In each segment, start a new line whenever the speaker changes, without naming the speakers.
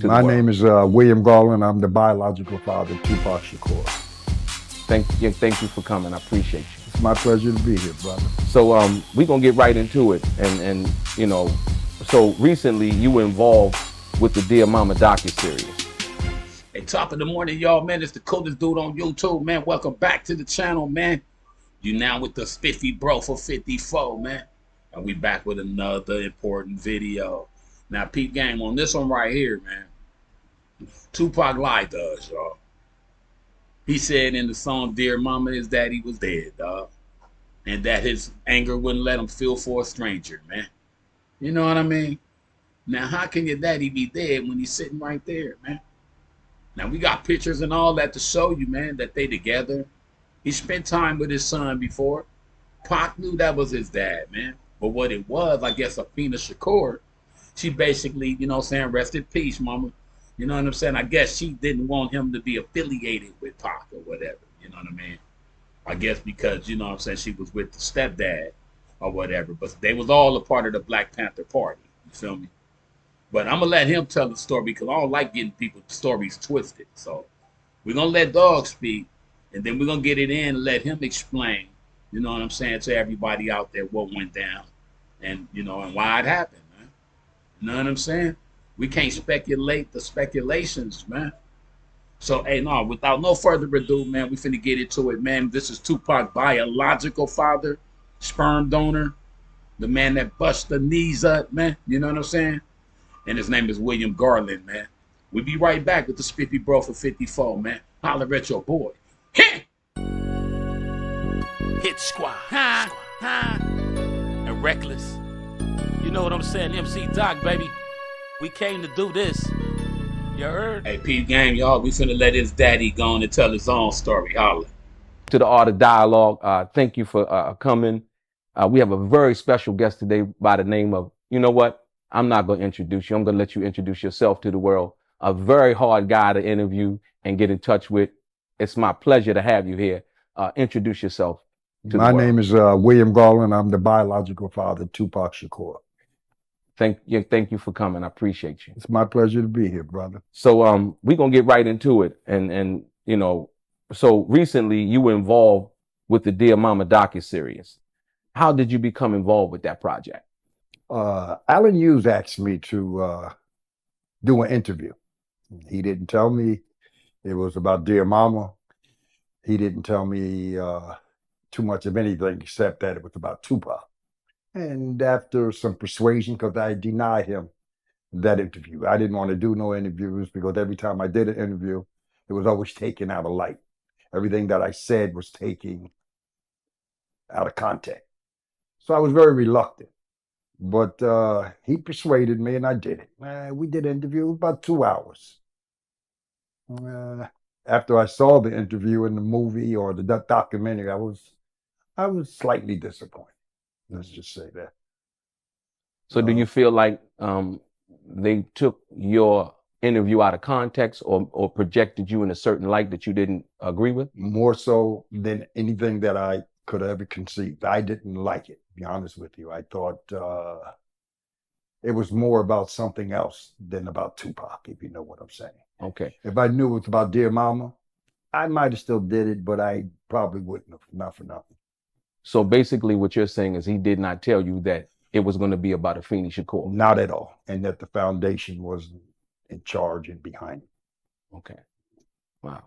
to the
My
world?
name is William Garland. I'm the biological father of Tupac Shakur.
Thank you for coming. I appreciate you.
It's my pleasure to be here, brother.
So we're gonna get right into it, and you know, so recently you were involved with the Dear Mama docuseries.
Hey, top of the morning, y'all, man. It's the coolest dude on YouTube, man. Welcome back to the channel, man. You now with the Spiffy Bro for 54, man. And we back with another important video. Now, peep game on this one right here, man. Tupac lied to us, y'all. He said in the song Dear Mama his daddy was dead, dog. And that his anger wouldn't let him feel for a stranger, man. You know what I mean? Now, how can your daddy be dead when he's sitting right there, man? Now, we got pictures and all that to show you, man, that they together. He spent time with his son before. Pac knew that was his dad, man. But what it was, I guess, Afina Shakur, she basically, you know what I'm saying, rest in peace, mama. You know what I'm saying? I guess she didn't want him to be affiliated with Pac or whatever. You know what I mean? I guess because, you know what I'm saying, she was with the stepdad or whatever. But they was all a part of the Black Panther Party. You feel me? But I'm going to let him tell the story because I don't like getting people's stories twisted. So we're going to let Dog speak, and then we're going to get it in and let him explain, you know what I'm saying, to everybody out there what went down and, you know, and why it happened, man. You know what I'm saying? We can't speculate the speculations, man. So, hey, no, without no further ado, man, we finna get into it, man. This is Tupac biological father, sperm donor, the man that bust the knees up, man. You know what I'm saying? And his name is William Garland, man. We'll be right back with the Spiffy Bro for 54, man. Holler at your boy. Hit squad. And reckless. You know what I'm saying? MC Doc, baby. We came to do this. You heard? Hey, Pete Gang, y'all. We finna let his daddy go on and tell his own story. Holler.
To the Art of Dialogue, thank you for coming. We have a very special guest today by the name of, you know what? I'm not going to introduce you. I'm going to let you introduce yourself to the world. A very hard guy to interview and get in touch with. It's my pleasure to have you here. Introduce yourself to
My
the world.
name is William Garland. I'm the biological father of Tupac Shakur.
Thank you for coming. I appreciate you.
It's my pleasure to be here, brother.
So we're going to get right into it. And you know, so recently you were involved with the Dear Mama docuseries. How did you become involved with that project?
Alan Hughes asked me to do an interview. He didn't tell me it was about Dear Mama. He didn't tell me too much of anything except that it was about Tupac. And after some persuasion, because I denied him that interview. I didn't want to do no interviews because every time I did an interview, it was always taken out of light. Everything that I said was taken out of context. So I was very reluctant. But he persuaded me and I did it. We did an interview about 2 hours. After I saw the interview in the movie or the documentary, I was slightly disappointed. Let's just say that.
So do you feel like they took your interview out of context or projected you in a certain light that you didn't agree with?
More so than anything that I could have ever conceived. I didn't like it, to be honest with you. I thought it was more about something else than about Tupac, if you know what I'm saying.
Okay.
If I knew it was about Dear Mama, I might have still did it, but I probably wouldn't have, not for nothing.
So basically what you're saying is he did not tell you that it was going to be about Afeni Shakur.
Not at all. And that the foundation was in charge and behind it.
Okay. Wow.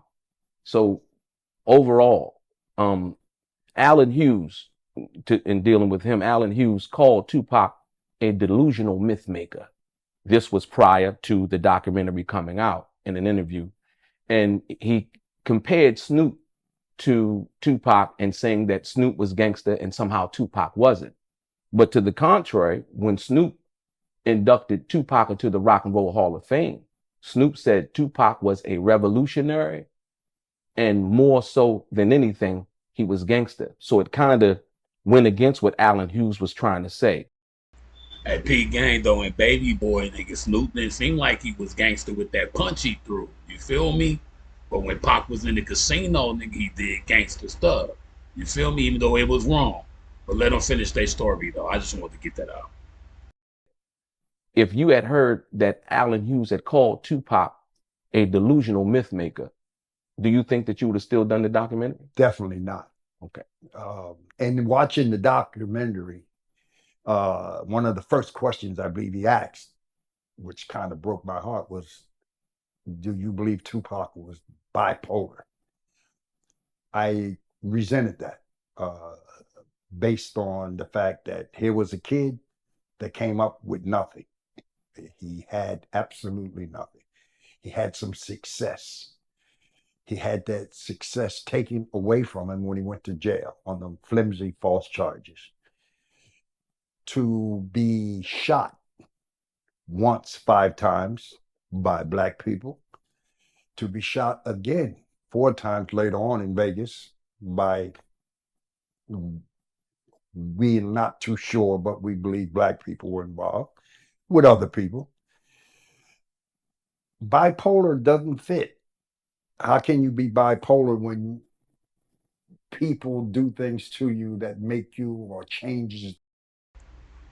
So overall, Alan Hughes, in dealing with him, Alan Hughes called Tupac a delusional myth maker. This was prior to the documentary coming out in an interview. And he compared Snoop to Tupac and saying that Snoop was gangster and somehow Tupac wasn't. But to the contrary, when Snoop inducted Tupac into the Rock and Roll Hall of Fame, Snoop said Tupac was a revolutionary and more so than anything, he was gangster. So it kind of went against what Alan Hughes was trying to say.
At P Gang though, and Baby Boy, nigga, Snoop didn't seem like he was gangster with that punch he threw. You feel me? But when Pac was in the casino, nigga, he did gangster stuff. You feel me? Even though it was wrong. But let them finish their story though. I just wanted to get that out.
if you had heard that Allen Hughes had called Tupac a delusional myth maker, do you think that you would have still done the documentary?
Definitely not.
Okay.
And watching the documentary, one of the first questions I believe he asked, which kind of broke my heart, was, do you believe Tupac was bipolar? I resented that based on the fact that here was a kid that came up with nothing. He had absolutely nothing. He had some success. He had that success taken away from him when he went to jail on the flimsy false charges. To be shot once 5 times by black people, to be shot again 4 times later on in Vegas by, we're not too sure, but we believe black people were involved with other people. Bipolar doesn't fit. How can you be bipolar when people do things to you that make you or changes?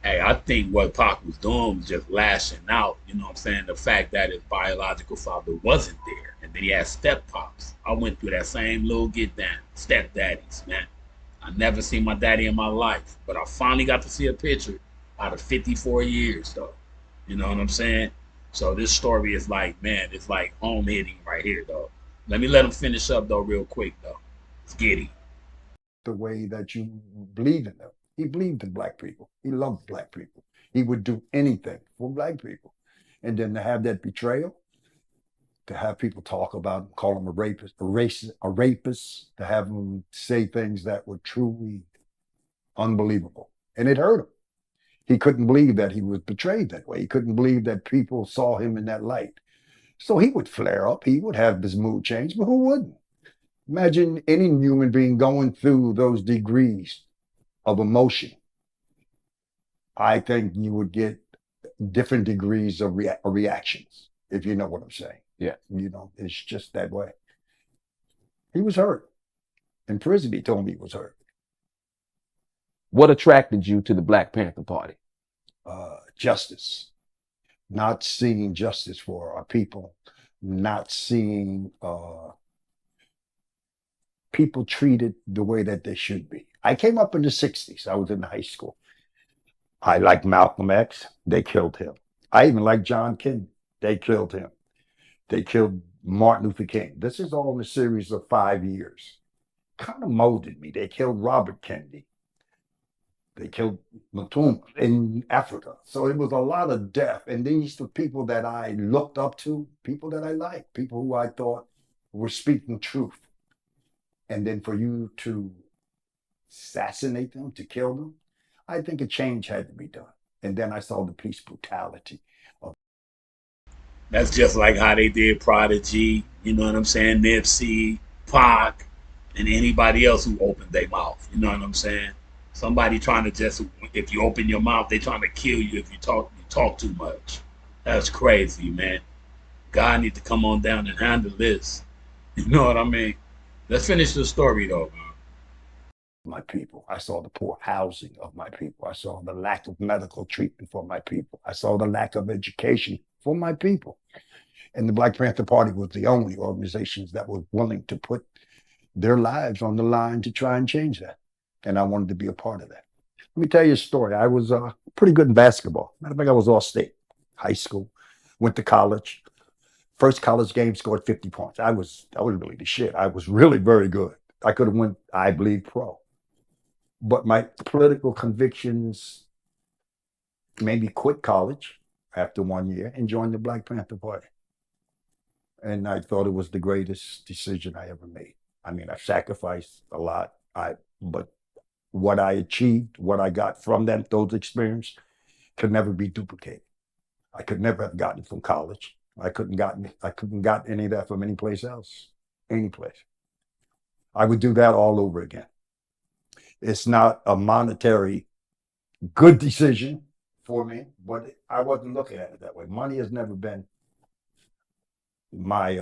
Hey, I think what Pac was doing was just lashing out. You know what I'm saying? The fact that his biological father wasn't there, and then he had step pops. I went through that same little get down, step daddies, man. I never seen my daddy in my life, but I finally got to see a picture out of 54 years, though. You know what I'm saying? So this story is like, man, it's like home hitting right here, though. Let me let him finish up, though, real quick, though. It's giddy.
The way that you believe in them. He believed in black people. He loved black people. He would do anything for black people. And then to have that betrayal, to have people talk about him, call him a rapist, a rapist, to have him say things that were truly unbelievable. And it hurt him. He couldn't believe that he was betrayed that way. He couldn't believe that people saw him in that light. So he would flare up. He would have his mood change, but who wouldn't? Imagine any human being going through those degrees of emotion. I think you would get different degrees of reactions, if you know what I'm saying.
Yeah.
You know, it's just that way. He was hurt. In prison, he told me he was hurt.
What attracted you to the Black Panther Party?
Justice. Not seeing justice for our people. Not seeing people treated the way that they should be. I came up in the 60s. I was in high school. I liked Malcolm X. They killed him. I even liked John Kennedy. They killed him. They killed Martin Luther King. This is all in a series of 5 years. Kind of molded me. They killed Robert Kennedy. They killed Matum in Africa. So it was a lot of death. And these were people that I looked up to, people that I liked, people who I thought were speaking truth. And then for you to assassinate them, to kill them, I think a change had to be done. And then I saw the police brutality.
That's just like how they did Prodigy, you know what I'm saying? Nipsey, Pac, and anybody else who opened their mouth. You know what I'm saying? Somebody trying to just, if you open your mouth, they trying to kill you if you talk too much. That's crazy, man. God need to come on down and handle this. You know what I mean? Let's finish the story though, man.
My people. I saw the poor housing of my people. I saw the lack of medical treatment for my people. I saw the lack of education for my people. And the Black Panther Party was the only organizations that were willing to put their lives on the line to try and change that. And I wanted to be a part of that. Let me tell you a story. I was pretty good in basketball. Matter of fact, I was all state, high school, went to college. First college game, scored 50 points. I was really the shit. I was really very good. I could have went, I believe, pro. But my political convictions made me quit college after 1 year and join the Black Panther Party. And I thought it was the greatest decision I ever made. I mean, I sacrificed a lot, but what I achieved, what I got from those experiences could never be duplicated. I could never have gotten it from college. I couldn't got any of that from any place else, any place. I would do that all over again. It's not a monetary good decision for me, but I wasn't looking at it that way. Money has never been my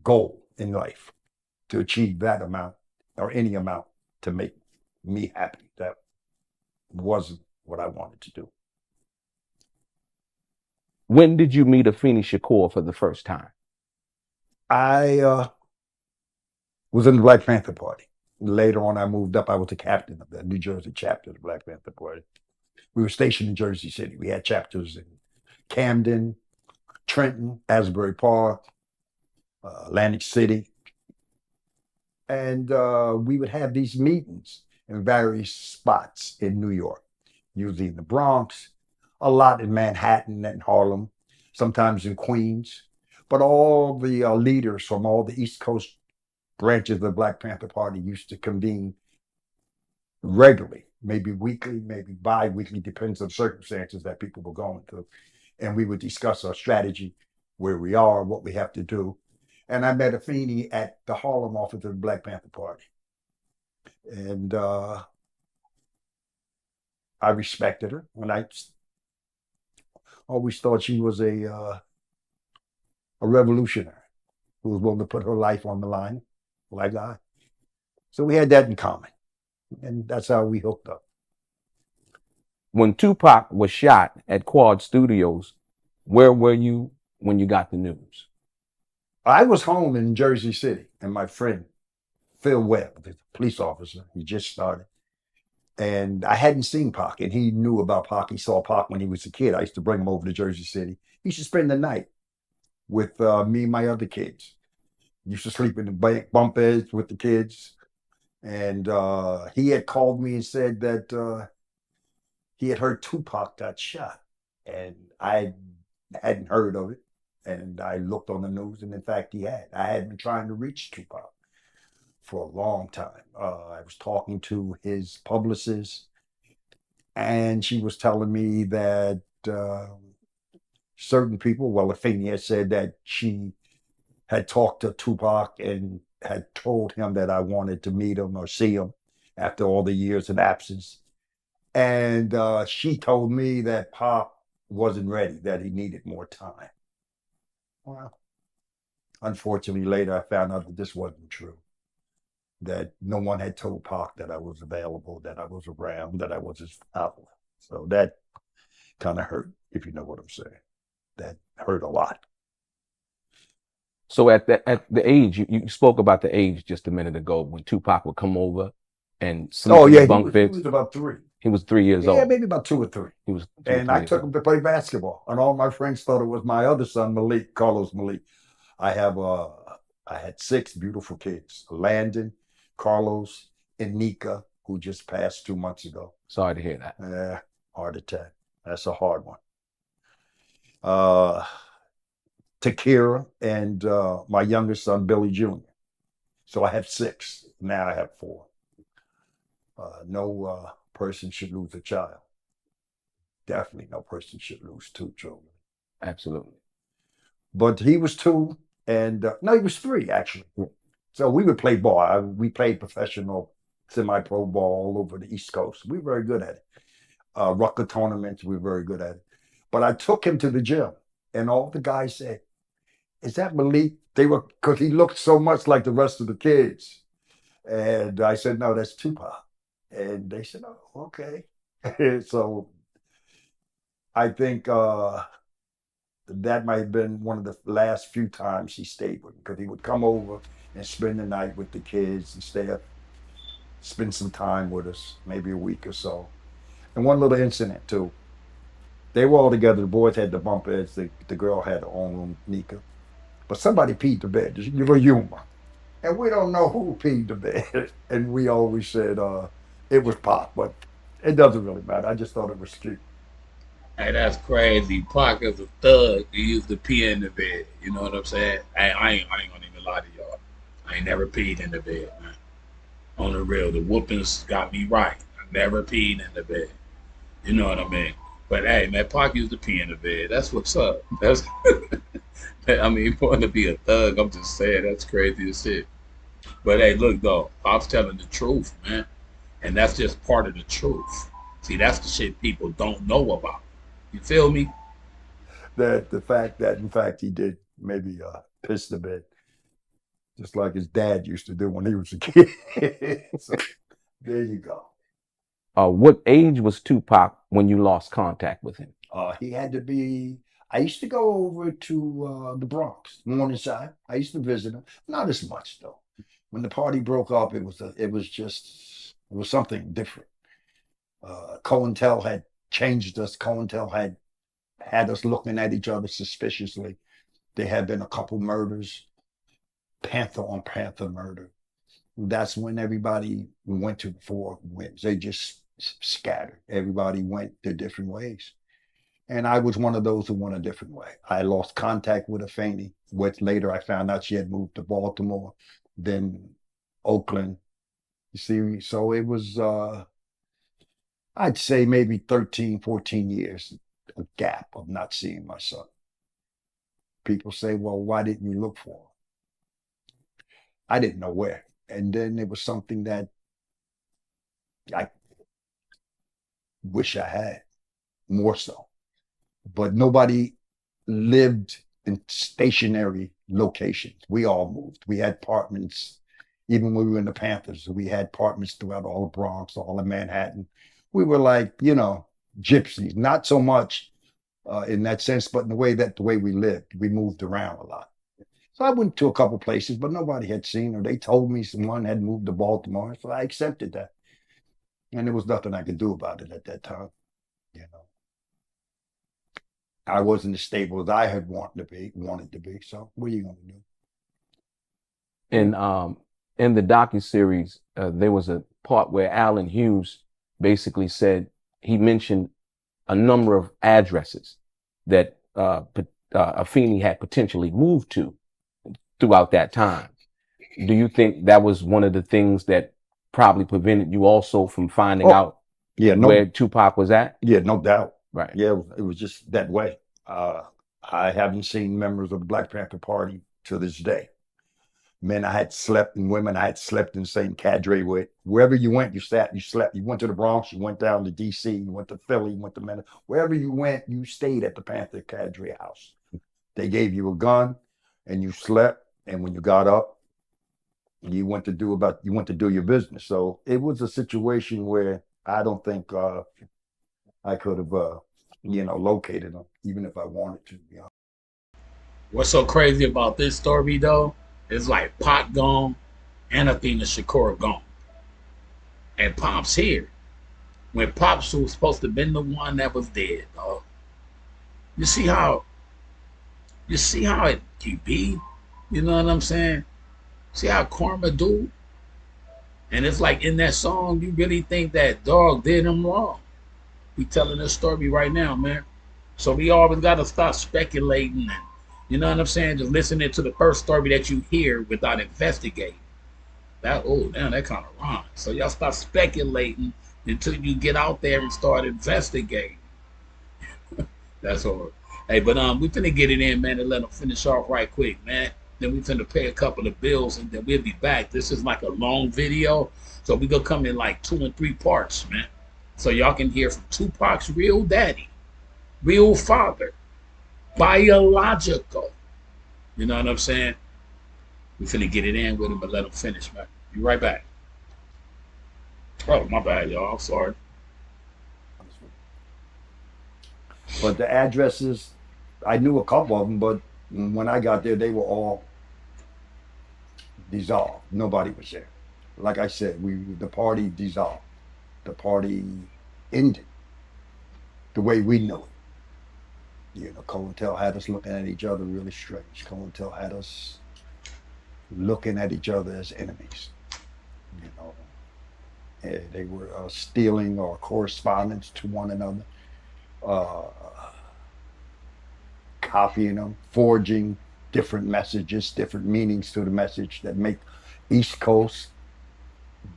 goal in life, to achieve that amount or any amount to make me happy. That wasn't what I wanted to do.
When did you meet Afeni Shakur for the first time?
I was in the Black Panther Party. Later on, I moved up. I was the captain of the New Jersey chapter of the Black Panther Party. We were stationed in Jersey City. We had chapters in Camden, Trenton, Asbury Park, Atlantic City. And we would have these meetings in various spots in New York, usually in the Bronx, a lot in Manhattan and Harlem, sometimes in Queens. But all the leaders from all the East Coast branches of the Black Panther Party used to convene regularly, maybe weekly, maybe bi-weekly, depends on circumstances that people were going through. And we would discuss our strategy, where we are, what we have to do. And I met Afeni at the Harlem office of the Black Panther Party. And I respected her. And I always thought she was a revolutionary who was willing to put her life on the line like I. So we had that in common. And that's how we hooked up.
When Tupac was shot at Quad Studios, where were you when you got the news?
I was home in Jersey City, and my friend, Phil Webb, the police officer, he just started. And I hadn't seen Pac, and he knew about Pac. He saw Pac when he was a kid. I used to bring him over to Jersey City. He used to spend the night with me and my other kids. He used to sleep in the bunk beds with the kids. And he had called me and said that he had heard Tupac got shot. And I hadn't heard of it. And I looked on the news, and in fact, he had. I had been trying to reach Tupac for a long time. I was talking to his publicist, and she was telling me that certain people, well, Afeni had said that she had talked to Tupac and had told him that I wanted to meet him or see him after all the years of absence. And she told me that Pac wasn't ready, that he needed more time. Well, unfortunately, later I found out that this wasn't true, that no one had told Pac that I was available, that I was around, that I was his outlet. So that kind of hurt, if you know what I'm saying. That hurt a lot.
So at the age, you spoke about the age just a minute ago when Tupac would come over and sleep in the bunk beds.
He was about 3.
He was 3 years old.
Yeah, maybe about 2 or 3.
He was.
And I took him to play basketball, and all my friends thought it was my other son, Malik, Carlos Malik. I had 6 beautiful kids: Landon, Carlos, and Nika, who just passed 2 months ago.
Sorry to hear that.
Yeah, heart attack. That's a hard one. Takira and my youngest son, Billy Jr. So I have 6. Now I have 4. No person should lose a child. Definitely no person should lose 2 children.
Absolutely.
But he was 2, and no, he was 3 actually. So we would play ball. We played professional, semi-pro ball all over the East Coast. We were very good at it. Rucker tournaments, we were very good at it. But I took him to the gym, and all the guys said, "Is that Malik?" Because he looked so much like the rest of the kids. And I said, "No, that's Tupac." And they said, "Oh, okay." So I think that might have been one of the last few times he stayed with me, because he would come over and spend the night with the kids and spend some time with us, maybe a week or so. And one little incident too. They were all together. The boys had the bunk beds. The girl had her own room, Nika. But somebody peed the bed. Just give her humor. And we don't know who peed the bed. And we always said it was Pac, but it doesn't really matter. I just thought it was cute.
Hey, that's crazy. Pac is a thug. He used to pee in the bed. You know what I'm saying? Hey, I ain't gonna even lie to y'all. I ain't never peed in the bed, man. On the real, the whoopings got me right. I never peed in the bed. You know what I mean? But hey, man, Pac used to pee in the bed. That's what's up. That's I mean, he wanted to be a thug. I'm just saying, that's crazy as shit. But hey, look though, Pop's telling the truth, man. And that's just part of the truth. See, that's the shit people don't know about. You feel me?
That the fact that, in fact, he did maybe piss the bed, just like his dad used to do when he was a kid. So there you go.
What age was Tupac when you lost contact with him?
He had to be, I used to go over to the Bronx, Morningside. I used to visit them. Not as much though. When the party broke up, it was something different. COINTEL had changed us. COINTEL had us looking at each other suspiciously. There had been a couple murders, Panther on Panther murder. That's when everybody went to 4 winds. They just scattered. Everybody went their different ways. And I was one of those who went a different way. I lost contact with Afeni, which later I found out she had moved to Baltimore, then Oakland. You see, so it was, I'd say maybe 13, 14 years, a gap of not seeing my son. People say, well, why didn't you look for him? I didn't know where. And then it was something that I wish I had more so. But nobody lived in stationary locations. We all moved. We had apartments, even when we were in the Panthers, we had apartments throughout all the Bronx, all of Manhattan. We were like, gypsies, not so much in that sense, but in the way we lived. We moved around a lot. So I went to a couple places, but nobody had seen her. They told me someone had moved to Baltimore, so I accepted that. And there was nothing I could do about it at that time. I wasn't as stable as I had wanted to be. So what are you going to do?
And in the docuseries, there was a part where Allen Hughes basically said, he mentioned a number of addresses that Afeni had potentially moved to throughout that time. Do you think that was one of the things that probably prevented you also from finding out where Tupac was at?
Yeah, no doubt.
Right.
Yeah, it was just that way. I haven't seen members of the Black Panther Party to this day. Men I had slept and women I had slept in the same cadre with. Wherever you went, you sat, you slept. You went to the Bronx, you went down to DC, you went to Philly, you went to Manhattan. Wherever you went, you stayed at the Panther cadre house. They gave you a gun and you slept. And when you got up, you went to do your business. So it was a situation where I don't think I could have, located them, even if I wanted to.
What's so crazy about this story, though, is like Pop gone and Athena Shakur gone. And Pop's here. When Pops was supposed to have been the one that was dead, dog. You see how it can be? You know what I'm saying? See how karma do? And it's like in that song, you really think that dog did him wrong. We telling this story right now, man. So we always got to stop speculating and, you know what I'm saying, just listening to the first story that you hear without investigating. That kind of wrong. So y'all stop speculating until you get out there and start investigating. That's all. Hey, but we finna get it in, man, and let them finish off right quick, man. Then we finna pay a couple of bills and then we'll be back. This is like a long video, so we gonna come in like 2 and 3 parts, man. So y'all can hear from Tupac's real daddy, real father, biological. You know what I'm saying? We finna get it in with him, but let him finish, man. Be right back. Oh, my bad, y'all. I'm sorry.
But the addresses, I knew a couple of them, but when I got there, they were all dissolved. Nobody was there. Like I said, the party dissolved. The party ended the way we knew it. COINTEL had us looking at each other really strange. COINTEL had us looking at each other as enemies. They were stealing our correspondence to one another, copying them, forging different messages, different meanings to the message that make East Coast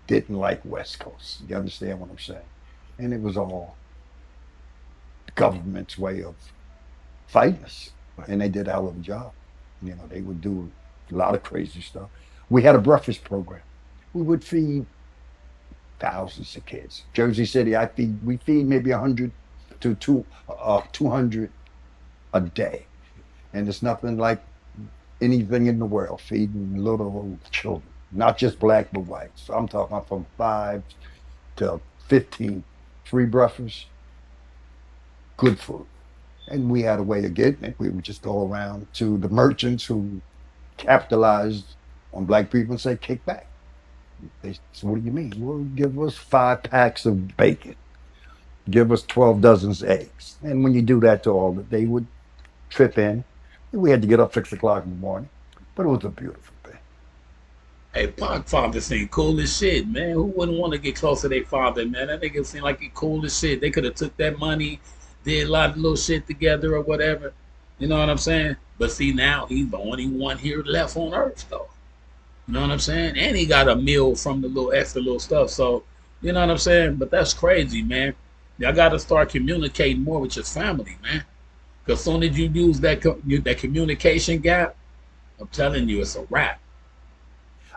didn't like West Coast. You understand what I'm saying? And it was all the government's way of fighting us. And they did a hell of a job. They would do a lot of crazy stuff. We had a breakfast program. We would feed thousands of kids. Jersey City, we feed maybe 100 to 200 a day. And it's nothing like anything in the world, feeding little old children, not just black but white. So I'm talking from 5 to 15, 3 breakfasts, good food. And we had a way of getting it. We would just go around to the merchants who capitalized on black people and say, kick back. They said, what do you mean? Well, give us 5 packs of bacon. Give us 12 dozens of eggs. And when you do that to all, they would trip in. We had to get up 6 o'clock in the morning, but it was a beautiful thing.
Hey, Pac father seemed cool as shit, man. Who wouldn't want to get close to their father, man? That nigga seemed like he cool as shit. They could have took that money, did a lot of little shit together or whatever. You know what I'm saying? But see, now he's the only one here left on Earth, though. You know what I'm saying? And he got a meal from the little extra little stuff. So, you know what I'm saying? But that's crazy, man. Y'all got to start communicating more with your family, man. Because soon as you use that communication gap, I'm telling you, it's a wrap.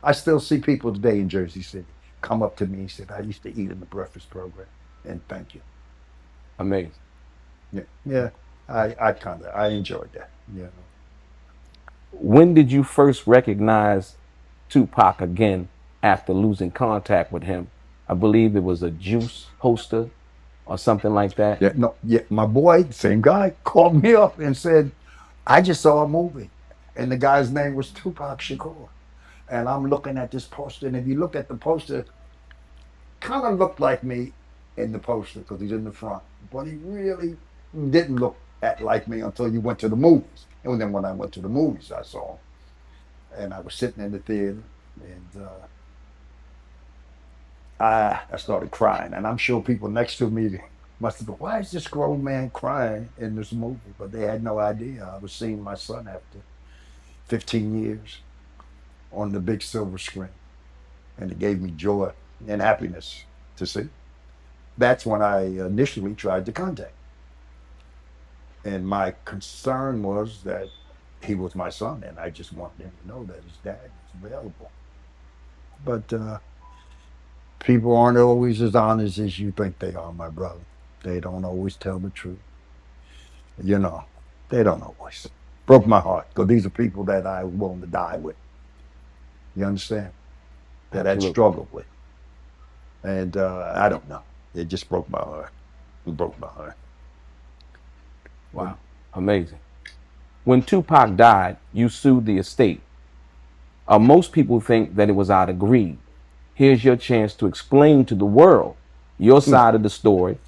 I still see people today in Jersey City come up to me and said, I used to eat in the breakfast program, and thank you.
Amazing.
Yeah. I enjoyed that. Yeah.
When did you first recognize Tupac again after losing contact with him? I believe it was a juice poster or something like that.
Yeah, no, yeah. My boy, same guy, called me up and said, I just saw a movie, and the guy's name was Tupac Shakur. And I'm looking at this poster, and if you look at the poster, kind of looked like me in the poster because he's in the front, but he really didn't look like me until you went to the movies. And then when I went to the movies, I saw him, and I was sitting in the theater, and I started crying, and I'm sure people next to me must have been, why is this grown man crying in this movie? But they had no idea I was seeing my son after 15 years on the big silver screen. And it gave me joy and happiness to see. That's when I initially tried to contact. And my concern was that he was my son, and I just wanted him to know that his dad is available. But people aren't always as honest as you think they are, my brother. They don't always tell the truth. You know, they don't always. Broke my heart, because these are people that I was willing to die with. You understand? That I'd struggled with. And I don't know. It just broke my heart. It broke my heart.
Wow. Amazing. When Tupac died, you sued the estate. Most people think that it was out of greed. Here's your chance to explain to the world your side of the story.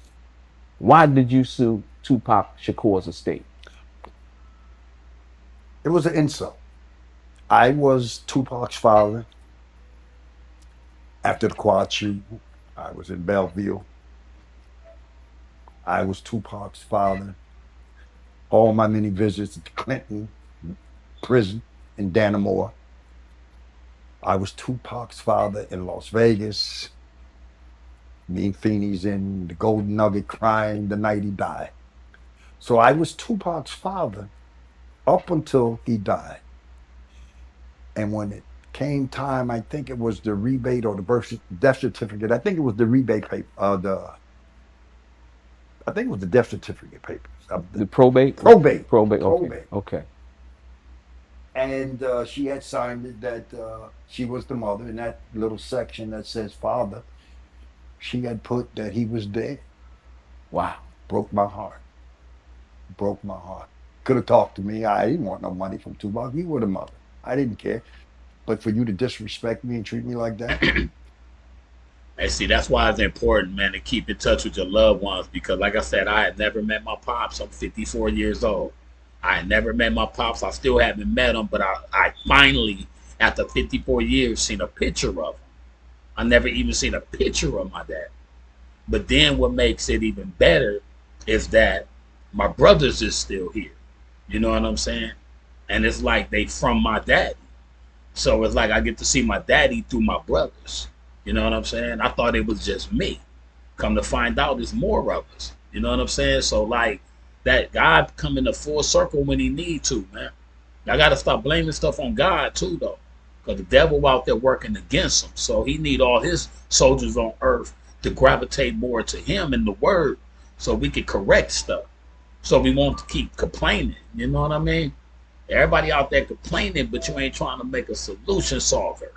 Why did you sue Tupac Shakur's estate?
It was an insult. I was Tupac's father. After the quad shooting, I was in Bellevue. I was Tupac's father. All my many visits at the Clinton prison in Dannemora. I was Tupac's father in Las Vegas. Me and Feeney's in the Golden Nugget crying the night he died. So I was Tupac's father up until he died. And when it came time, I think it was the rebate or the death certificate. I think it was the rebate paper. I think it was the death certificate papers.
The probate?
Probate.
Probate. Okay.
Probate.
Okay.
And she had signed it that she was the mother. In that little section that says father, she had put that he was dead.
Wow.
Broke my heart. Broke my heart. Could have talked to me. I didn't want no money from Tupac. You were the mother. I didn't care. But for you to disrespect me and treat me like that.
And see, that's why it's important, man, to keep in touch with your loved ones. Because like I said, I had never met my pops. I'm 54 years old. I had never met my pops. I still haven't met him. But I finally, after 54 years, seen a picture of him. I never even seen a picture of my dad. But then what makes it even better is that my brothers is still here. You know what I'm saying? And it's like they from my daddy. So it's like I get to see my daddy through my brothers. You know what I'm saying? I thought it was just me. Come to find out, there's more of us. You know what I'm saying? So like that God come in a full circle when he need to, man. I got to stop blaming stuff on God too, though. Because the devil out there working against him. So he need all his soldiers on earth to gravitate more to him and the word so we can correct stuff. So we won't keep complaining. You know what I mean? Everybody out there complaining, but you ain't trying to make a solution solver.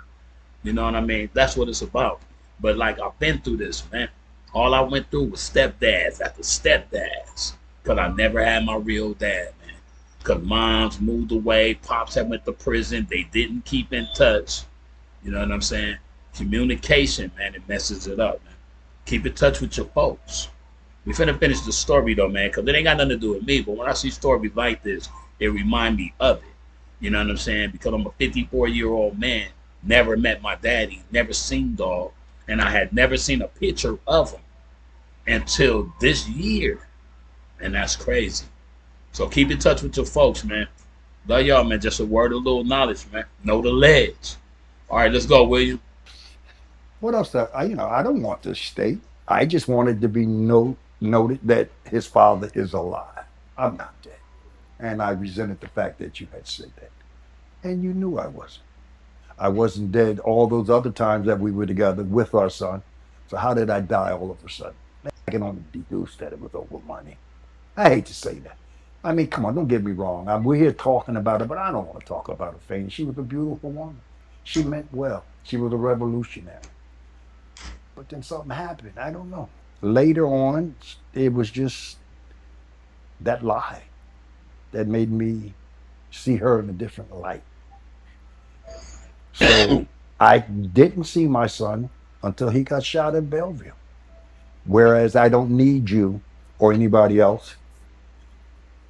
You know what I mean? That's what it's about. But like I've been through this, man. All I went through was stepdads after stepdads. because I never had my real dad, man. Because moms moved away, pops had went to prison, they didn't keep in touch. You know what I'm saying? Communication, man, it messes it up, man. Keep in touch with your folks. We finna finish the story though, man, because it ain't got nothing to do with me. But when I see stories like this, it remind me of it. You know what I'm saying? Because I'm a 54-year-old man, never met my daddy, never seen dog, and I had never seen a picture of him until this year. And that's crazy. So keep in touch with your folks, man. Love y'all, man. Just a word of little knowledge, man. Know the ledge. All right, let's go, William.
What else? I don't want this state. I just wanted to be noted that his father is alive. I'm not dead. And I resented the fact that you had said that. And you knew I wasn't. I wasn't dead all those other times that we were together with our son. So how did I die all of a sudden? I can only deduce that it was over money. I hate to say that. I mean, come on, don't get me wrong. We're here talking about it, but I don't want to talk about her fame. She was a beautiful woman. She meant well. She was a revolutionary. But then something happened. I don't know. Later on, it was just that lie that made me see her in a different light. So I didn't see my son until he got shot in Bellevue. Whereas I don't need you or anybody else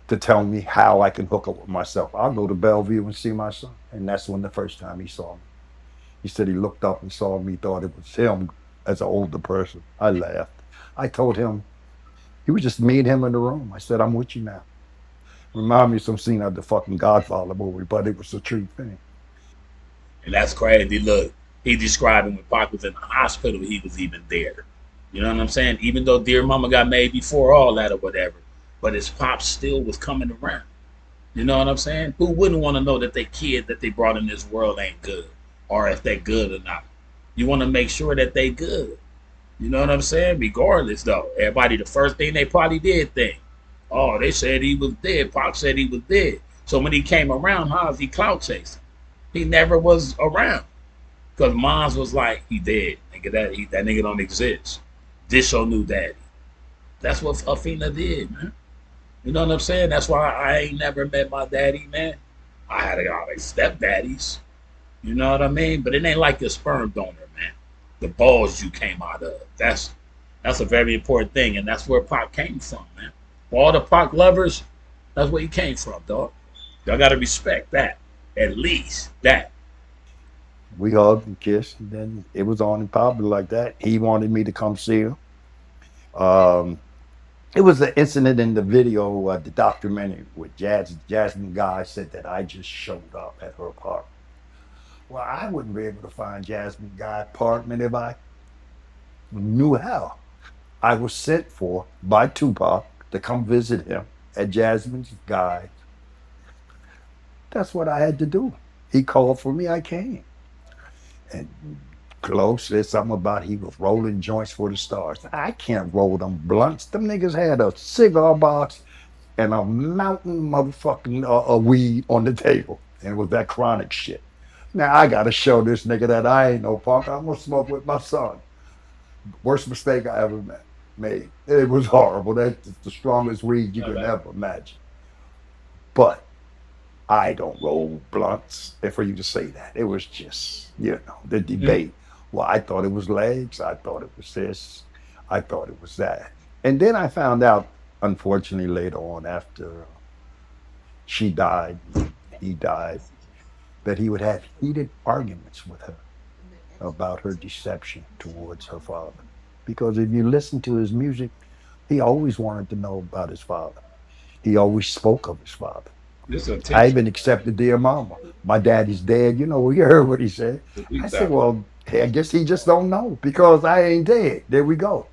to tell me how I can hook up with myself. I'll go to Bellevue and see my son. And that's when the first time he saw me. He said he looked up and saw me, thought it was him as an older person. I laughed. I told him, he was just me and him in the room. I said, I'm with you now. Remind me of some scene of the fucking Godfather movie, but it was the true thing.
And that's crazy. Look, he described him when Pac was in the hospital, he was even there. You know what I'm saying? Even though Dear Mama got made before all that or whatever, but his pops still was coming around. You know what I'm saying? Who wouldn't want to know that their kid that they brought in this world ain't good, or if they good or not? You want to make sure that they good. You know what I'm saying? Regardless, though, everybody, the first thing they probably did think, oh, they said he was dead. Pac said he was dead. So when he came around, how is he clout chasing? He never was around. Because moms was like, he dead. Nigga, that nigga don't exist. This your new daddy. That's what Afina did, man. You know what I'm saying? That's why I ain't never met my daddy, man. I had all like stepdaddies. You know what I mean? But it ain't like your sperm donor, man. The balls you came out of. That's a very important thing, and that's where Pac came from, man. For all the Pac lovers, that's where he came from, dog. Y'all gotta respect that. At least that.
We hugged and kissed, and then it was on in public like that. He wanted me to come see him. It was an incident in the video, the documentary, where Jasmine Guy said that I just showed up at her apartment. Well, I wouldn't be able to find Jasmine Guy's apartment if I knew how. I was sent for by Tupac to come visit him at Jasmine Guy's. That's what I had to do. He called for me, I came. And Glow said something about he was rolling joints for the stars. I can't roll them blunts. Them niggas had a cigar box and a mountain motherfucking weed on the table. And it was that chronic shit. Now I gotta show this nigga that I ain't no punk. I'm gonna smoke with my son. Worst mistake I ever made. It was horrible. That's the strongest weed you could ever imagine. But I don't roll blunts. And for you to say that, it was just, the debate. Well, I thought it was legs. I thought it was this. I thought it was that. And then I found out, unfortunately, later on, after she died, he died, that he would have heated arguments with her about her deception towards her father. Because if you listen to his music, he always wanted to know about his father. He always spoke of his father. I even accepted Dear Mama. My daddy's dead. You heard what he said. I said, well, I guess he just don't know because I ain't dead. There we go.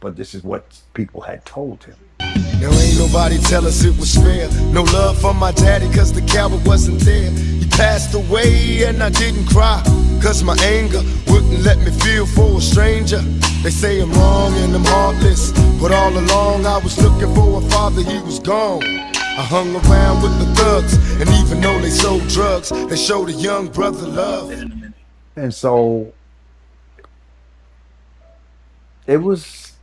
But this is what people had told him.
Now ain't nobody tell us it was fair. No love from my daddy cause the coward wasn't there. He passed away and I didn't cry cause my anger wouldn't let me feel for a stranger. They say I'm wrong and I'm heartless, but all along I was looking for a father, he was gone. I hung around with the thugs, and even though they sold drugs, they showed a young brother love.
And so it was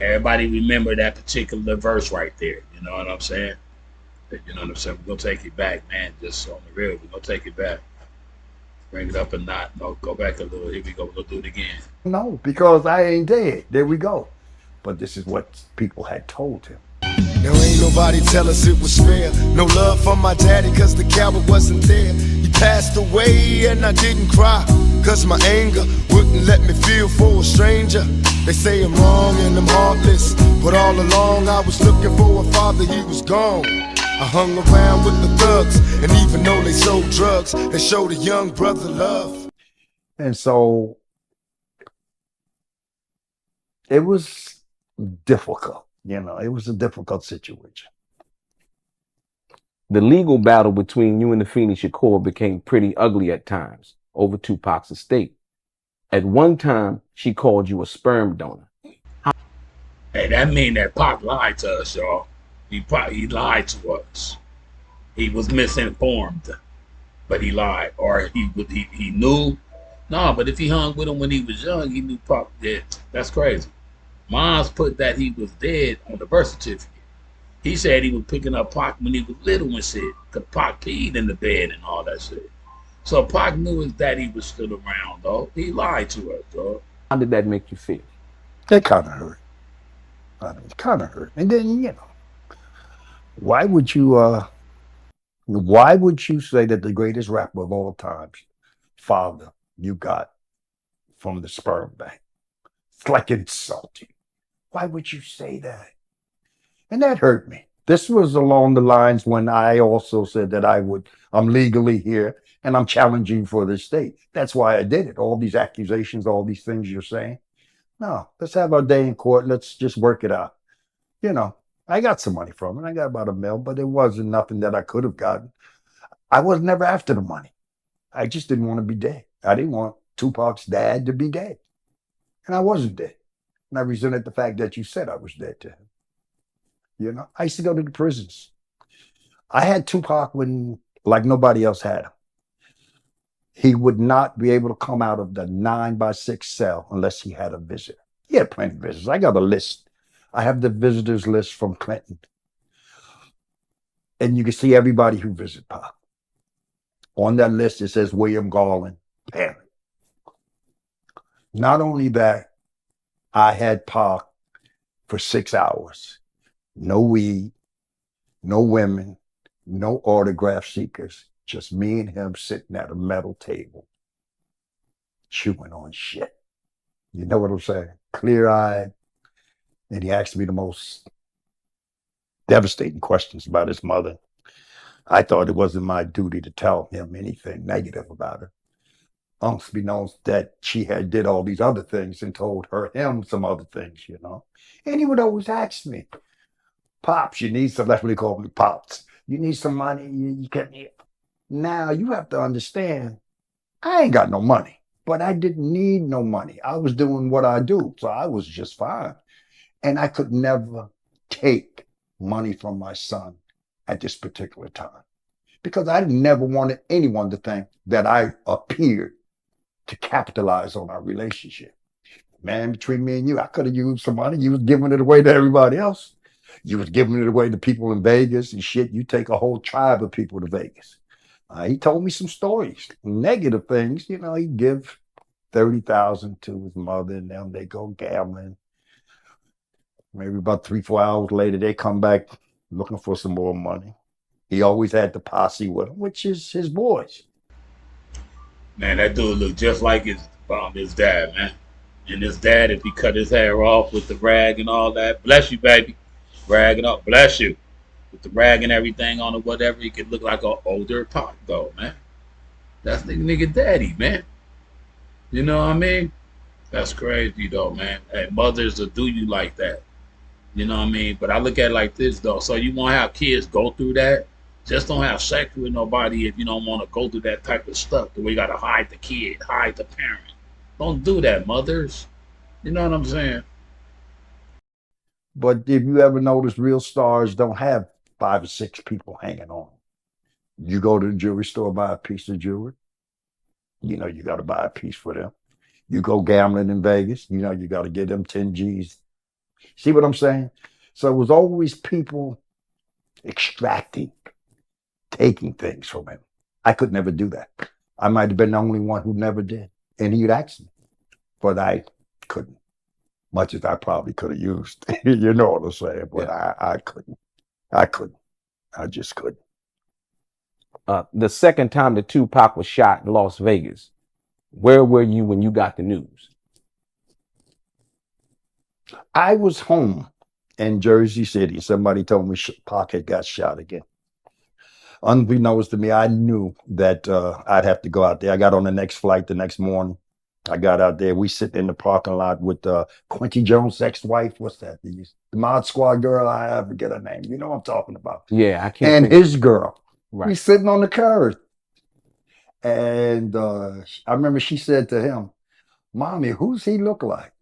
Everybody remember that particular verse right there. You know what I'm saying? You know what I'm saying? We're gonna take it back, man. Just on the real, we're gonna take it back. Bring it up a notch. No, go back a little. Here we go. We're gonna do it again.
No, because I ain't dead. There we go. But this is what people had told him.
Now ain't nobody tell us it was fair. No love from my daddy cause the coward wasn't there. He passed away and I didn't cry cause my anger wouldn't let me feel for a stranger. They say I'm wrong and I'm heartless, but all along I was looking for a father, he was gone. I hung around with the thugs, and even though they sold drugs, they showed a young brother love.
And so it was difficult. It was a difficult situation.
The legal battle between you and the Phoenix Shakur became pretty ugly at times over Tupac's estate. At one time, she called you a sperm donor.
Hey, that mean that Pac lied to us, y'all. He lied to us. He was misinformed, but he lied, or he knew. No, but if he hung with him when he was young, he knew Pac dead. That's crazy. Mom's put that he was dead on the birth certificate. He said he was picking up Pac when he was little and shit, cause Pac peed in the bed and all that shit. So Pac knew his daddy was still around, though. He lied to us, though.
How did that make you feel?
It kind of hurt. It kind of hurt. And then, why would you say that the greatest rapper of all times, father, you got from the sperm bank? It's like insulting. Why would you say that? And that hurt me. This was along the lines when I also said that I'm legally here and I'm challenging for the state. That's why I did it. All these accusations, all these things you're saying. No, let's have our day in court. Let's just work it out. I got some money from it. I got about $1 million, but it wasn't nothing that I could have gotten. I was never after the money. I just didn't want to be dead. I didn't want Tupac's dad to be dead. And I wasn't dead. And I resented the fact that you said I was dead to him. I used to go to the prisons. I had Tupac when, like nobody else had him. He would not be able to come out of the 9x6 cell unless he had a visitor. He had plenty of visitors. I got a list. I have the visitors list from Clinton. And you can see everybody who visited Pac. On that list, it says William Garland, parent. Not only that, I had Pac for 6 hours. No weed, no women, no autograph seekers. Just me and him sitting at a metal table, chewing on shit. You know what I'm saying? Clear-eyed. And he asked me the most devastating questions about his mother. I thought it wasn't my duty to tell him anything negative about her. Unbeknownst that she had did all these other things and told him some other things, And he would always ask me, Pops, you need some, that's what he called me, Pops. You need some money, you can't. Now you have to understand, I ain't got no money, but I didn't need no money. I was doing what I do, so I was just fine. And I could never take money from my son at this particular time because I never wanted anyone to think that I appeared to capitalize on our relationship. Man, between me and you, I could have used some money. You was giving it away to everybody else. You was giving it away to people in Vegas and shit. You take a whole tribe of people to Vegas. He told me some stories, negative things. He'd give $30,000 to his mother and them. They go gambling. Maybe about 3-4 hours later, they come back looking for some more money. He always had the posse with him, which is his boys.
Man, that dude looked just like his dad, man. And his dad, if he cut his hair off with the rag and all that, bless you, baby. Rag and all, bless you. With the rag and everything on it, whatever, he could look like an older Pac, though, man. That's the nigga daddy, man. You know what I mean? That's crazy, though, man. Hey, mothers will do you like that. You know what I mean? But I look at it like this, though. So you want to have kids go through that? Just don't have sex with nobody if you don't want to go through that type of stuff. The way you got to hide the kid, hide the parent. Don't do that, mothers. You know what I'm saying?
But if you ever notice, real stars don't have 5 or 6 people hanging on. You go to the jewelry store, buy a piece of jewelry. You got to buy a piece for them. You go gambling in Vegas. You got to give them 10 G's See what I'm saying? So it was always people extracting, taking things from him. I could never do that. I might have been the only one who never did. And he'd ask me, but I couldn't. Much as I probably could have used. You know what I'm saying? But
Yeah.
I couldn't. I couldn't. I just couldn't.
The second time that Tupac was shot in Las Vegas, where were you when you got the news?
I was home in Jersey City. Somebody told me Pac had got shot again. Unbeknownst to me, I knew that I'd have to go out there. I got on the next flight the next morning. I got out there. We sit in the parking lot with Quincy Jones' ex-wife. What's that? The Mod Squad girl. I forget her name. You know what I'm talking about.
Yeah, I can't.
And his girl.
Right.
He's sitting on the curb. And I remember she said to him, "Mommy, who's he look like?"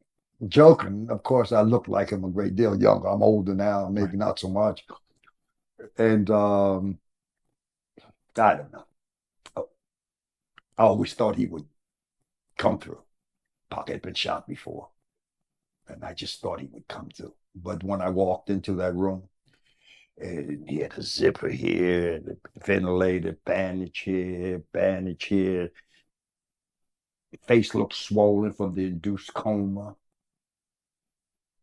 Joking. Of course, I look like him a great deal younger. I'm older now, maybe not so much. And I don't know. I always thought he would come through. Pac had been shot before. And I just thought he would come through. But when I walked into that room, and he had a zipper here, the ventilator, bandage here, bandage here. Face looked swollen from the induced coma.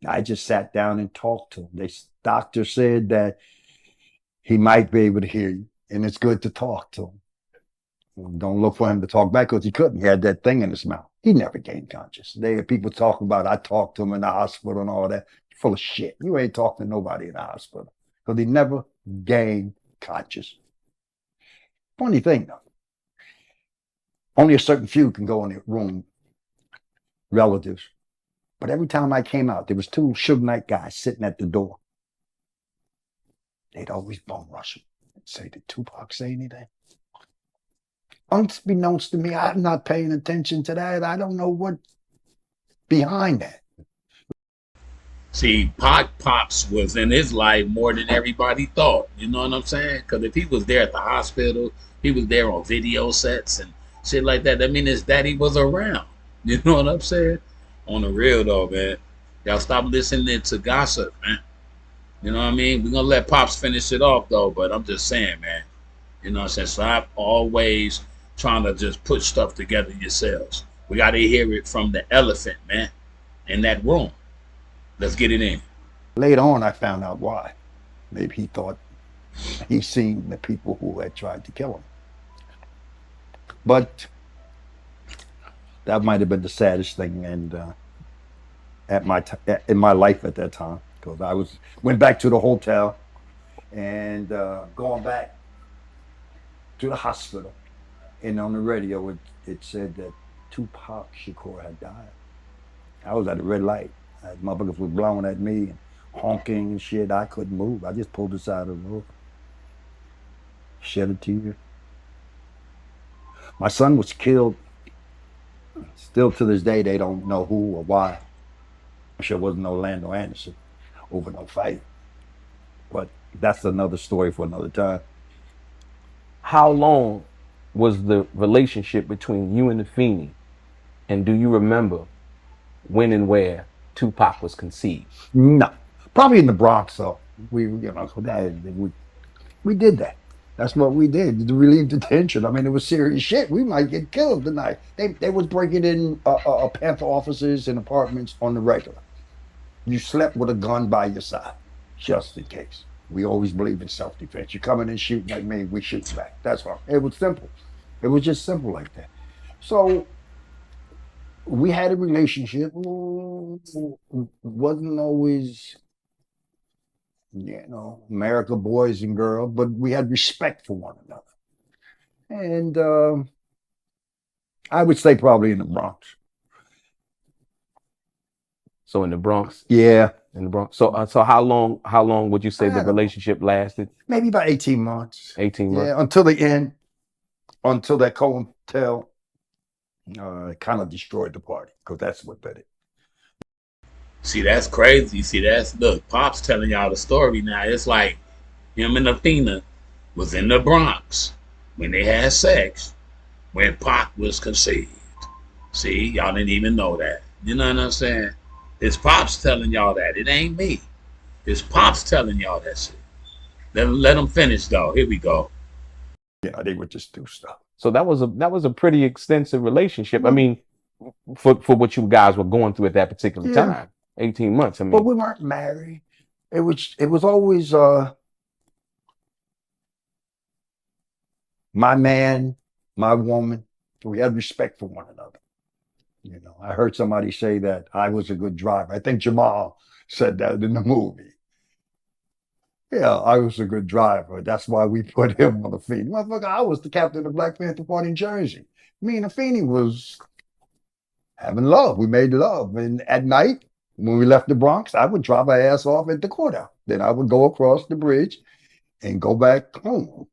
I just sat down and talked to him. The doctor said that he might be able to hear you, and it's good to talk to him. Don't look for him to talk back because he couldn't. He had that thing in his mouth. He never gained conscious. There are people talking about, I talked to him in the hospital and all that. Full of shit. You ain't talking to nobody in the hospital because he never gained conscious. Funny thing, though. Only a certain few can go in the room, relatives. But every time I came out, there was two Suge Knight guys sitting at the door. They'd always bum rush him and say, "Did Tupac say anything?" Unbeknownst to me, I'm not paying attention to that. I don't know what behind that.
See, Pops was in his life more than everybody thought. You know what I'm saying? Because if he was there at the hospital, he was there on video sets and shit like that. That means his daddy was around. You know what I'm saying? On the real though, man. Y'all stop listening to gossip, man. You know what I mean? We're gonna let Pops finish it off though, but I'm just saying, man. You know what I'm saying? So I'm always trying to just put stuff together yourselves. We gotta hear it from the elephant, man, in that room. Let's get it in.
Later on, I found out why. Maybe he thought he seen the people who had tried to kill him. But that might have been the saddest thing and in my life at that time, because I went back to the hotel and going back to the hospital, and on the radio it said that Tupac Shakur had died. I was at a red light. Motherfuckers was blowing at me and honking and shit. I couldn't move. I just pulled the side of the road, shed a tear. My son was killed. Still to this day, they don't know who or why. I'm sure it wasn't Orlando Anderson over no fight. But that's another story for another time.
How long was the relationship between you and the Feeny? And do you remember when and where Tupac was conceived?
No, probably in the Bronx. So we did that. That's what we did to relieve the tension. I mean, it was serious shit. We might get killed tonight. They was breaking in Panther offices and apartments on the regular. You slept with a gun by your side, just in case. We always believe in self-defense. You come in and shooting at me, we shoot back. That's all. It was simple. It was just simple like that. So we had a relationship. Wasn't always, America boys and girls, but we had respect for one another. And I would say probably in the Bronx.
So in the Bronx?
Yeah.
In the Bronx. So how long would you say the relationship lasted?
Maybe about 18 months.
18 months?
Yeah, until the end. Until that hotel kind of destroyed the party, because that's what did it.
See, that's crazy. See, look, Pop's telling y'all the story now. It's like him and Athena was in the Bronx when they had sex when Pac was conceived. See, y'all didn't even know that. You know what I'm saying? His pops telling y'all that. It ain't me. His pops telling y'all that shit. Let him finish though. Here we go.
Yeah, they would just do stuff.
So that was a pretty extensive relationship. I mean, for what you guys were going through at that particular time, 18 months. I mean,
But we weren't married. It was always my man, my woman. We had respect for one another. You know, I heard somebody say that I was a good driver. I think Jamal said that in the movie. Yeah, I was a good driver. That's why we put him on the Feeney. Motherfucker, I was the captain of the Black Panther Party in Jersey. Me and the Feeney was having love. We made love. And at night, when we left the Bronx, I would drop my ass off at the courthouse. Then I would go across the bridge and go back home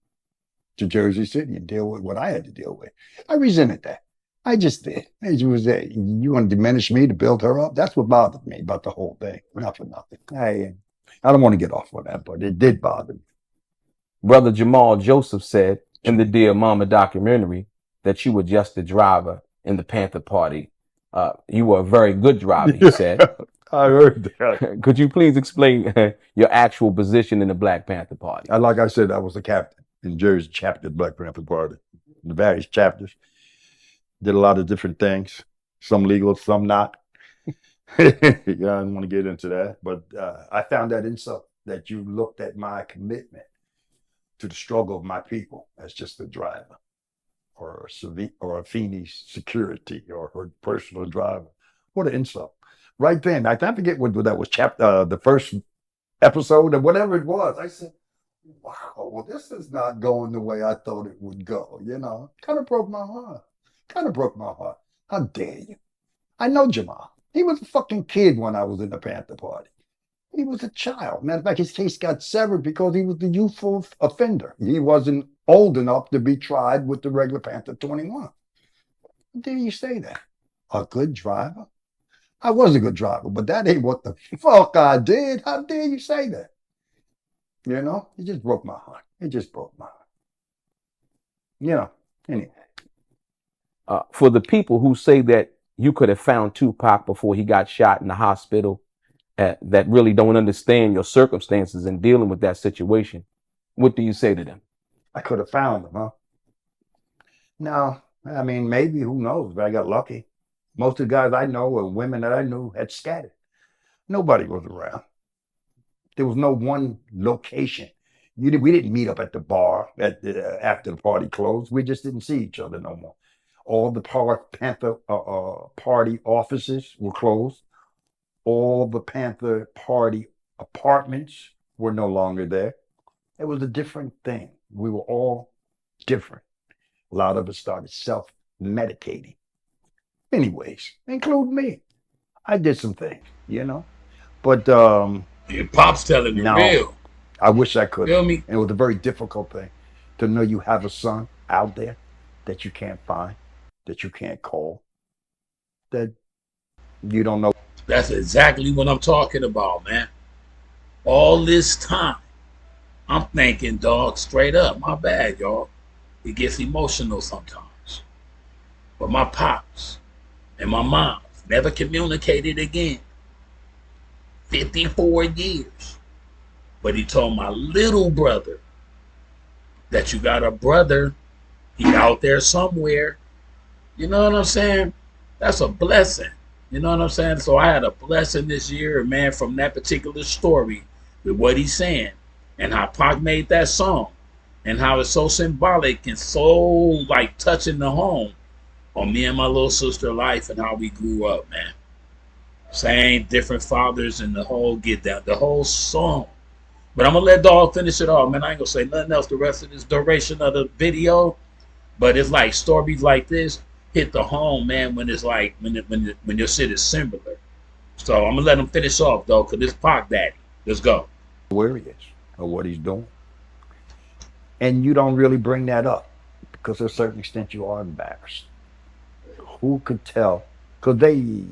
to Jersey City and deal with what I had to deal with. I resented that. I just did. It was that you want to diminish me to build her up? That's what bothered me about the whole thing. Not for nothing. I don't want to get off on that, but it did bother me.
Brother Jamal Joseph said in the Dear Mama documentary that you were just a driver in the Panther Party. You were a very good driver, he said.
I heard that.
Could you please explain your actual position in the Black Panther Party?
Like I said, I was the captain in Jersey chapter of the Black Panther Party, the various chapters. Did a lot of different things, some legal, some not. Yeah, I don't want to get into that, but I found that insult that you looked at my commitment to the struggle of my people as just a driver or a Feeney's security or her personal driver. What an insult. Right then, I forget what that was, the first episode or whatever it was. I said, wow, well, this is not going the way I thought it would go, you know. Kind of broke my heart. How dare you? I know Jamal. He was a fucking kid when I was in the Panther Party. He was a child. Matter of fact, his case got severed because he was the youthful offender. He wasn't old enough to be tried with the regular Panther 21. How dare you say that? A good driver? I was a good driver, but that ain't what the fuck I did. How dare you say that? You know, it just broke my heart. You know, anyway.
For the people who say that you could have found Tupac before he got shot in the hospital, that really don't understand your circumstances in dealing with that situation, what do you say to them?
I could have found him, huh? No, I mean, maybe, who knows, but I got lucky. Most of the guys I know or women that I knew had scattered. Nobody was around. There was no one location. We didn't meet up at the bar after the party closed. We just didn't see each other no more. All the Panther Party offices were closed. All the Panther Party apartments were no longer there. It was a different thing. We were all different. A lot of us started self-medicating. Anyways, include me. I did some things, you know. But
your pop's telling you real.
I wish I could.
Feel me?
It was a very difficult thing to know you have a son out there that you can't find, that you can't call, that you don't know.
That's exactly what I'm talking about, man. All this time, I'm thinking, dog, straight up, my bad, y'all. It gets emotional sometimes. But my pops and my mom never communicated again. 54 years. But he told my little brother that you got a brother, he out there somewhere. You know what I'm saying? That's a blessing. You know what I'm saying? So I had a blessing this year, man, from that particular story with what he's saying and how Pac made that song and how it's so symbolic and so like touching the home on me and my little sister life and how we grew up, man. Same, different fathers and the whole get down, the whole song. But I'm gonna let Dog finish it off, man. I ain't gonna say nothing else the rest of this duration of the video. But it's like stories like this hit the home, man, when it's like when your shit is similar. So I'm gonna let him finish off though, cause this Pac daddy. Let's go.
Where he is or what he's doing. And you don't really bring that up because to a certain extent you are embarrassed. Who could tell? Because they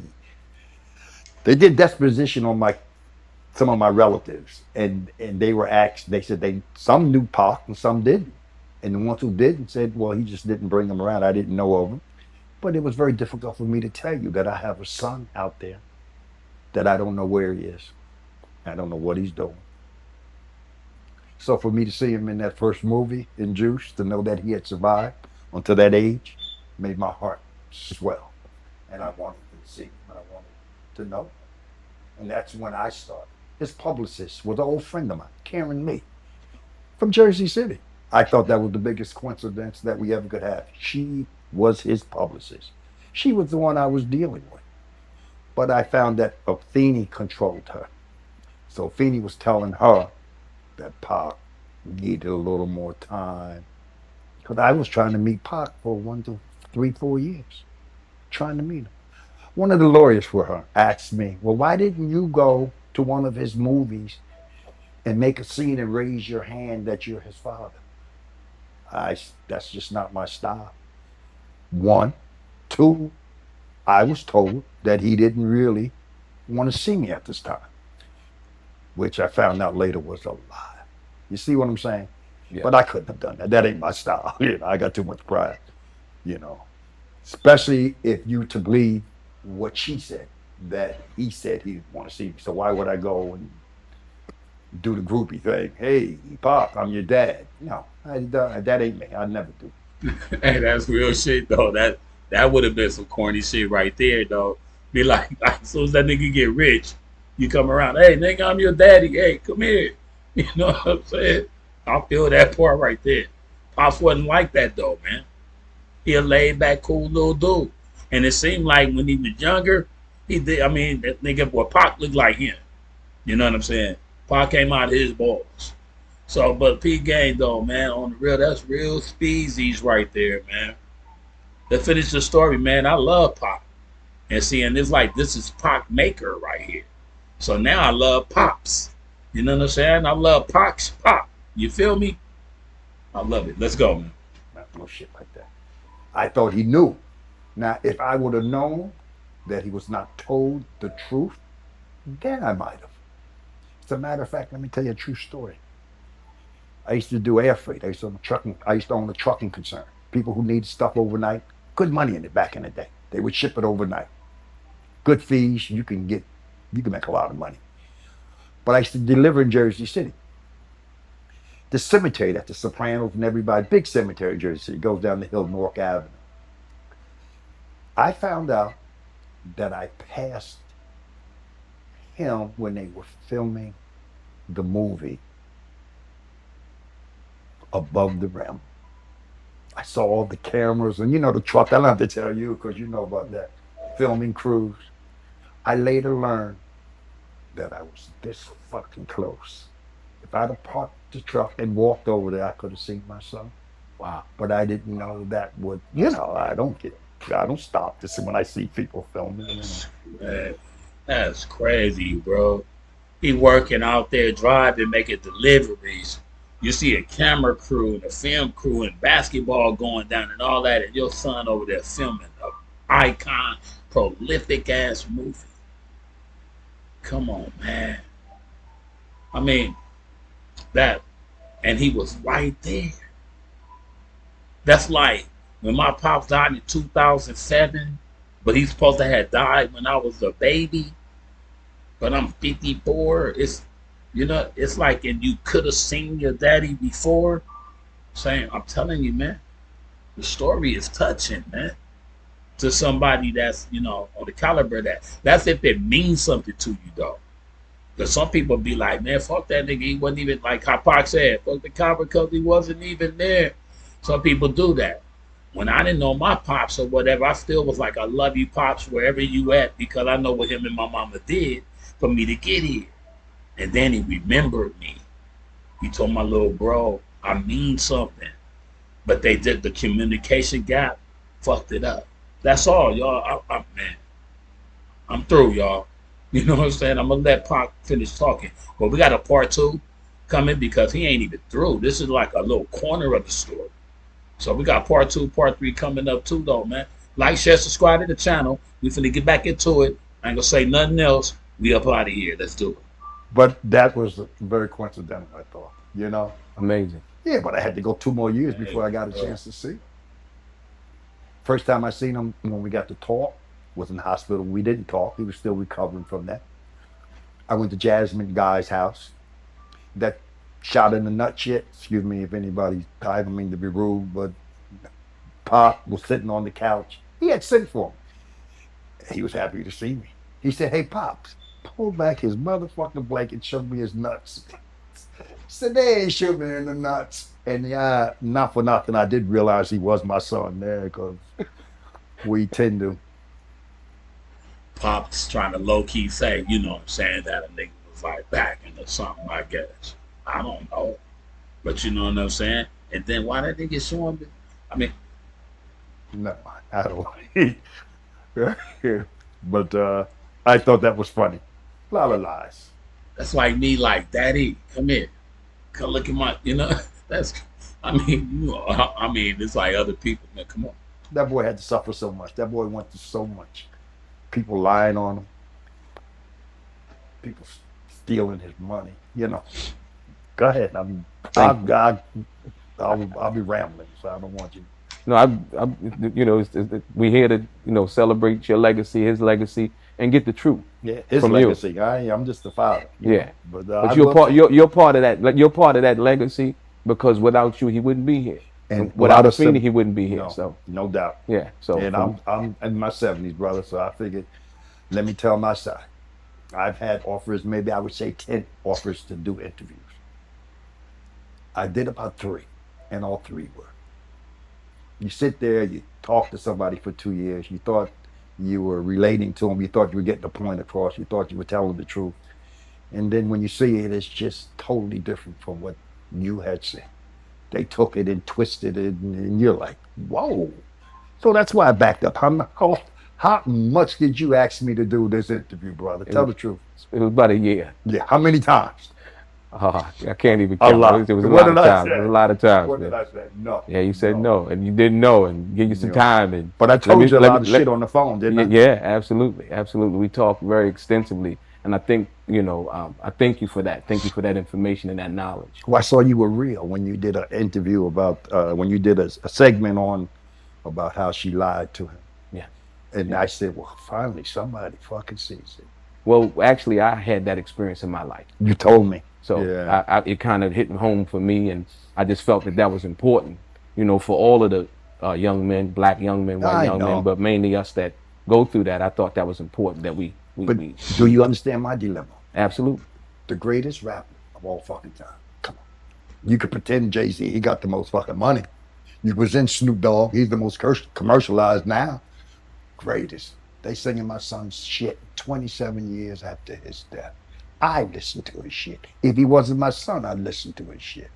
did disposition on some of my relatives, and they were asked. They said some knew Pac and some didn't, and the ones who didn't said, "Well, he just didn't bring them around. I didn't know of him." But it was very difficult for me to tell you that I have a son out there that I don't know where he is. I don't know what he's doing. So for me to see him in that first movie in Juice, to know that he had survived until that age, made my heart swell. And I wanted to see him. I wanted to know. And that's when I started. His publicist was an old friend of mine, Karen Lee, from Jersey City. I thought that was the biggest coincidence that we ever could have. She was his publicist. She was the one I was dealing with. But I found that Feeney controlled her. So Feeney was telling her that Pac needed a little more time. Because I was trying to meet Pac for 1 to 3, 4 years, trying to meet him. One of the lawyers for her asked me, well, why didn't you go to one of his movies and make a scene and raise your hand that you're his father? That's just not my style. 1. 2, I was told that he didn't really want to see me at this time, which I found out later was a lie. You see what I'm saying?
Yeah.
But I couldn't have done that. That ain't my style. I got too much pride, especially if you to believe what she said, that he said he didn't want to see me. So why would I go and do the groupie thing? Hey, Pop, I'm your dad. No, that ain't me. I never do.
Hey, that's real shit though. That would have been some corny shit right there though. Be like as soon as that nigga get rich, you come around, hey nigga, I'm your daddy. Hey, come here. You know what I'm saying? I feel that part right there. Pops wasn't like that though, man. He a laid back, cool little dude. And it seemed like when he was younger, he did. I mean, that nigga, boy, Pac looked like him. You know what I'm saying? Pac came out of his balls. So, but P Gang though, man, on the real, that's real speezies right there, man. To finish the story, man, I love Pac. And seeing this like this is Pac maker right here. So now I love Pops. You know what I'm saying? I love Pac's Pop. You feel me? I love it. Let's go, man.
No shit like that. I thought he knew. Now, if I would have known that he was not told the truth, then I might have. As a matter of fact, let me tell you a true story. I used to do air freight. I used to own a trucking concern. People who need stuff overnight, good money in it back in the day. They would ship it overnight. Good fees, you can make a lot of money. But I used to deliver in Jersey City. The cemetery that the Sopranos and everybody, big cemetery in Jersey City, goes down the hill, Newark Avenue. I found out that I passed him when they were filming the movie Above the Rim. I saw all the cameras and the truck. I don't have to tell you because you know about that. Filming crews. I later learned that I was this fucking close. If I'd have parked the truck and walked over there, I could have seen my son.
Wow.
But I didn't know that would, I don't stop to see when I see people filming.
Man, that's crazy, bro. He working out there driving, making deliveries. You see a camera crew and a film crew and basketball going down and all that, and your son over there filming an icon, prolific ass movie. Come on, man. I mean, that, and he was right there. That's like when my pops died in 2007, but he's supposed to have died when I was a baby, but I'm 54. It's like, and you could have seen your daddy before. Saying, I'm telling you, man, the story is touching, man. To somebody that's, on the caliber of that. That's if it means something to you, though. Because some people be like, man, fuck that nigga. He wasn't even, like Pac said, fuck the cop because he wasn't even there. Some people do that. When I didn't know my pops or whatever, I still was like, I love you, pops, wherever you at, because I know what him and my mama did for me to get here. And then he remembered me. He told my little bro, I mean something. But they did the communication gap, fucked it up. That's all, y'all. Man, I'm through, y'all. You know what I'm saying? I'm going to let Pac finish talking. But we got a part 2 coming because he ain't even through. This is like a little corner of the story. So we got part 2, part 3 coming up too, though, man. Like, share, subscribe to the channel. We finna get back into it. I ain't gonna say nothing else. We up out of here. Let's do it.
But that was very coincidental, I thought,
Amazing.
Yeah, but I had to go 2 more years before I got a chance to see him. First time I seen him when we got to talk was in the hospital. We didn't talk. He was still recovering from that. I went to Jasmine Guy's house. That shot in the nut shit. Excuse me if anybody, I don't mean to be rude, but Pop was sitting on the couch. He had sent for him. He was happy to see me. He said, "Hey, Pops," pulled back his motherfucking blanket, showed me his nuts. Said, "They ain't shoot me in the nuts." And yeah, not for nothing, I did realize he was my son there, because we tend to.
Pop's trying to low key say, you know what I'm saying, that a nigga was like back into something, I guess. I don't know. But you know what I'm saying? And then why that nigga showing me? I mean,
No, I don't. But I thought that was funny. A lot of lies.
that's like me, like, Daddy, come here. Come look at my, you know, that's, I mean, you know, I mean, it's like other people, man, come on.
That boy had to suffer so much. That boy went through so much. People lying on him. People stealing his money. You know. Go ahead. I'll be rambling, so I don't want you.
No, you know, we're here to, you know, celebrate your legacy, his legacy, and get the truth.
Yeah, his
from
legacy. I'm just the father.
Yeah,
know?
but you're part of that. You're part of that legacy, because without you, he wouldn't be here.
And
without Afeni, he wouldn't be here.
No,
so
no doubt.
Yeah. So
and I'm in my 70s, brother. So I figured, let me tell my side. I've had offers, maybe I would say 10 offers to do interviews. I did about 3, and all 3 were. You sit there, you talk to somebody for 2 years. You thought you were relating to them. You thought you were getting the point across. You thought you were telling the truth. And then when you see it, it's just totally different from what you had said. They took it and twisted it, and you're like, whoa. So that's why I backed up. How much did you ask me to do this interview, brother? Tell the truth.
it was about a year.
Yeah. How many times?
I can't even count.
A lot.
It was a
What
lot of
did I
times.
say?
It was a lot of times.
What
man.
did I say? No.
Yeah, you said no, and you didn't know, and give you some time. And
But I told you a lot of shit on the phone, didn't I?
Yeah, absolutely, absolutely. We talked very extensively, and I think, you know, I thank you for that. Thank you for that information and that knowledge.
Well, I saw you were real when you did an interview about when you did a segment on about how she lied to him.
Yeah.
And I said, well, finally somebody fucking sees it.
Well, actually, I had that experience in my life.
You told me.
So
Yeah.
it kind of hit home for me, and I just felt that was important, you know, for all of the young men, black young men, white young men, but mainly us that go through that. I thought that was important that we
do you understand my dilemma?
Absolutely.
The greatest rapper of all fucking time. Come on. You could pretend Jay-Z, he got the most fucking money. You present Snoop Dogg, he's the most commercialized now. Greatest. They singing my son's shit 27 years after his death. I listened to his shit. If he wasn't my son, I'd listen to his shit.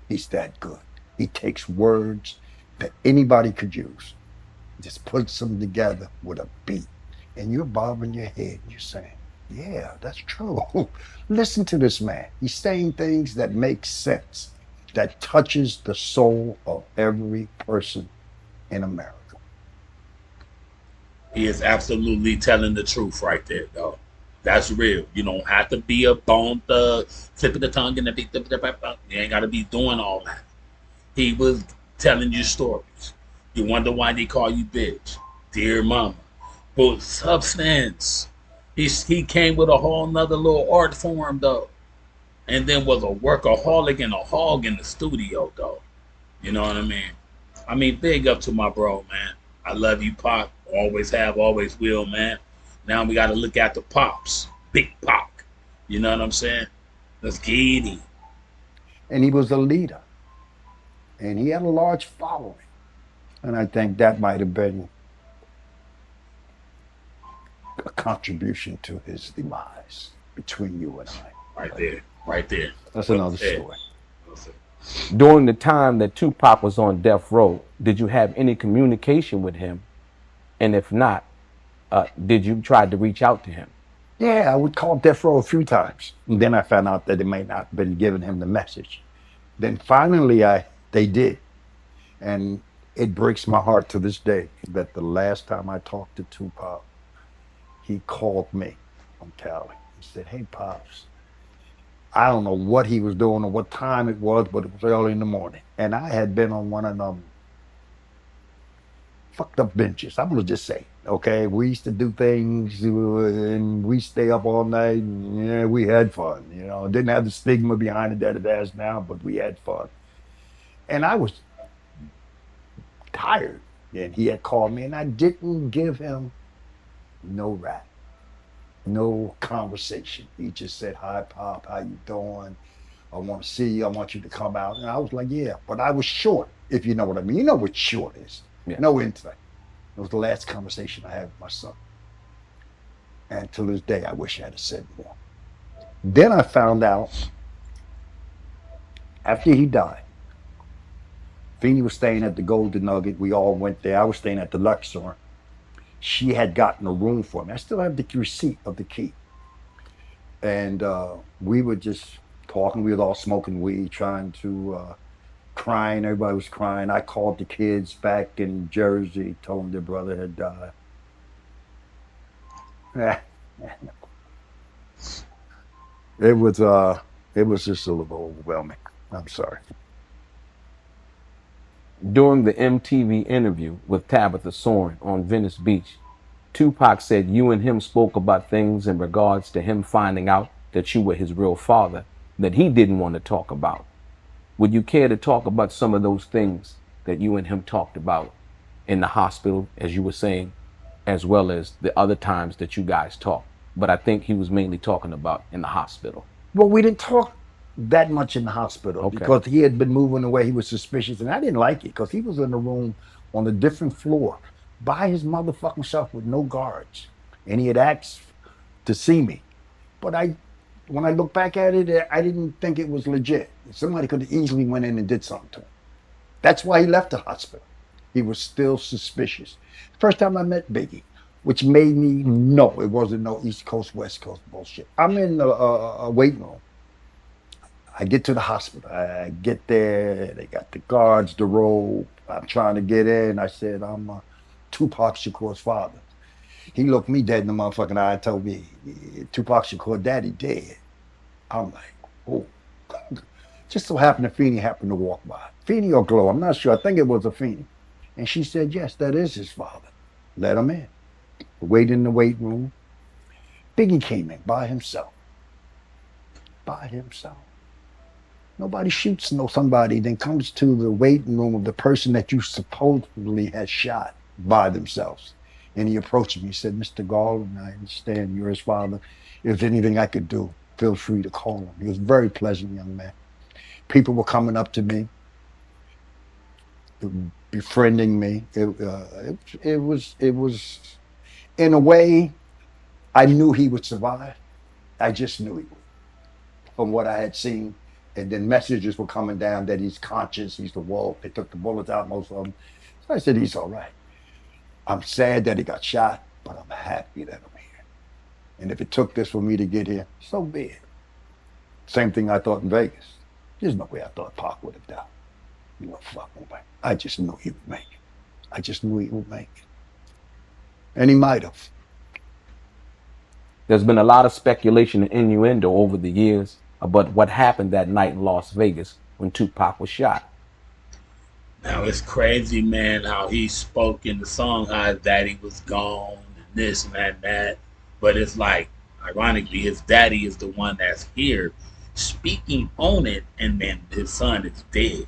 He's that good. He takes words that anybody could use, just puts them together with a beat. And you're bobbing your head and you're saying, yeah, that's true. Listen to this man. He's saying things that make sense, that touches the soul of every person in America.
He is absolutely telling the truth right there, though. That's real. You don't have to be a bone thug, flipping the tongue and the beat. You ain't got to be doing all that. He was telling you stories. You wonder why they call you bitch, dear mama. But substance. He came with a whole nother little art form, though. And then was a workaholic and a hog in the studio, though. You know what I mean? I mean, big up to my bro, man. I love you, Pop. Always have, always will, man. Now we got to look at the Pops. Big Pop. You know what I'm saying? Let's get it.
And he was a leader. And he had a large following. And I think that might have been a contribution to his demise between you and I.
Right there. Right there.
That's another story.
During the time that Tupac was on death row, did you have any communication with him? And if not, did you try to reach out to him?
Yeah, I would call Death Row a few times. And then I found out that it may not have been giving him the message. Then finally they did. And it breaks my heart to this day that the last time I talked to Tupac, he called me from Cali. He said, hey, Pops, I don't know what he was doing or what time it was, but it was early in the morning. And I had been on one of them fucked up benches. I'm going to just say, Okay, we used to do things and we stay up all night and yeah, we had fun. Didn't have the stigma behind it that it has now, but we had fun. And I was tired. And he had called me and I didn't give him no rap, no conversation. He just said, "Hi, Pop, how you doing? I want to see you. I want you to come out." And I was like, "Yeah," but I was short, if you know what I mean. You know what short is.
Yeah.
No insight. It was the last conversation I had with my son. And to this day, I wish I had said more. Then I found out after he died, Feenie was staying at the Golden Nugget. We all went there. I was staying at the Luxor. She had gotten a room for me. I still have the receipt of the key. And we were just talking. We were all smoking weed, trying to crying. Everybody was crying. I called the kids back in Jersey, told them their brother had died. It was just a little overwhelming. I'm sorry.
During the MTV interview with Tabitha Soren on Venice Beach, Tupac said you and him spoke about things in regards to him finding out that you were his real father that he didn't want to talk about. Would you care to talk about some of those things that you and him talked about in the hospital, as you were saying, as well as the other times that you guys talked? But I think he was mainly talking about in the hospital.
Well, we didn't talk that much in the hospital because he had been moving away. He was suspicious, and I didn't like it because he was in a room on a different floor by his motherfucking self with no guards, and he had asked to see me. But when I look back at it, I didn't think it was legit. Somebody could have easily went in and did something to him. That's why he left the hospital. He was still suspicious. First time I met Biggie, which made me know it wasn't no East Coast, West Coast bullshit. I'm in a waiting room. I get to the hospital. I get there. They got the guards, the robe. I'm trying to get in. I said, "I'm Tupac Shakur's father." He looked me dead in the motherfucking eye and told me, "Tupac Shakur, daddy dead." I'm like, oh. Just so happened that Feenie happened to walk by. Feenie or Glow, I'm not sure. I think it was a Feenie. And she said, "Yes, that is his father." Let him in. Wait in the waiting room. Biggie came in by himself. By himself. Nobody shoots somebody, then comes to the waiting room of the person that you supposedly had shot by themselves. And he approached me. He said, "Mr. Garland, I understand you're his father. If there's anything I could do, feel free to call him." He was a very pleasant young man. People were coming up to me, befriending me. It was, in a way, I knew he would survive. I just knew he would, from what I had seen. And then messages were coming down that he's conscious, he's the wolf. They took the bullets out, most of them. So I said, he's all right. I'm sad that he got shot, but I'm happy that I'm here. And if it took this for me to get here, so be it. Same thing I thought in Vegas. There's no way I thought Pac would have died. No fucking way. I just knew he would make it. I just knew he would make it. And he might have.
There's been a lot of speculation and innuendo over the years about what happened that night in Las Vegas when Tupac was shot.
Now it's crazy, man, how he spoke in the song how his daddy was gone and this and that and that. But it's like, ironically, his daddy is the one that's here speaking on it, and then his son is dead.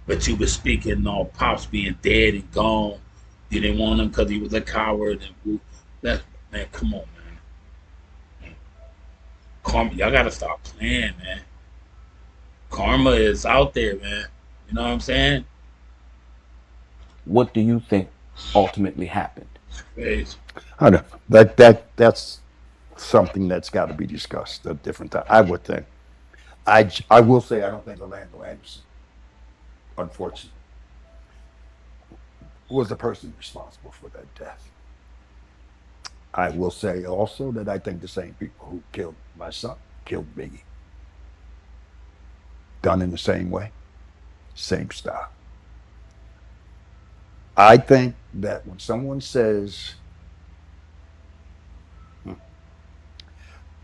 But you were speaking on Pops being dead and gone. You didn't want him because he was a coward. And that, man, come on, man. Karma, y'all gotta stop playing, man. Karma is out there, man. You know what I'm saying?
What do you think ultimately happened?
Crazy.
I don't know. That's something that's got to be discussed at a different time, I would think. I will say I don't think Orlando Anderson, unfortunately, was the person responsible for that death. I will say also that I think the same people who killed my son killed Biggie. Done in the same way, same style. I think that when someone says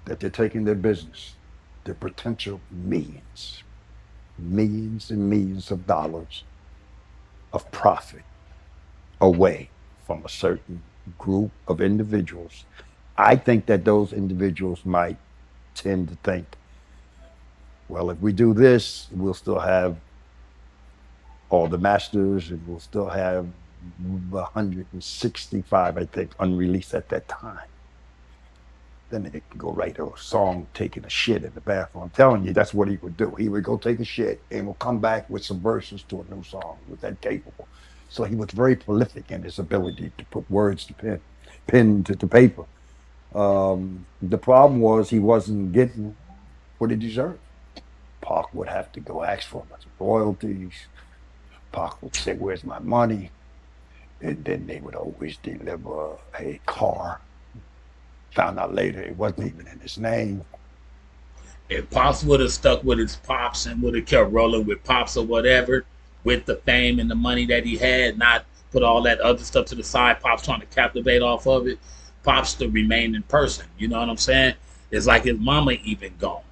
that they're taking their business, their potential millions and millions of dollars of profit away from a certain group of individuals. I think that those individuals might tend to think, well, if we do this, we'll still have all the masters and we'll still have 165, I think, unreleased at that time. Then they could go write a song taking a shit in the bathroom. I'm telling you, that's what he would do. He would go take a shit and will come back with some verses to a new song. He was that capable. So he was very prolific in his ability to put words to pen to paper. The problem was he wasn't getting what he deserved. Pac would have to go ask for his royalties. Pac would say, "Where's my money?" And then they would always deliver a car. Found out later it wasn't even in his name.
If Pops would have stuck with his pops and would have kept rolling with Pops or whatever, with the fame and the money that he had, not put all that other stuff to the side, Pops trying to captivate off of it, Pops still remained in person. You know what I'm saying? It's like his mama even gone.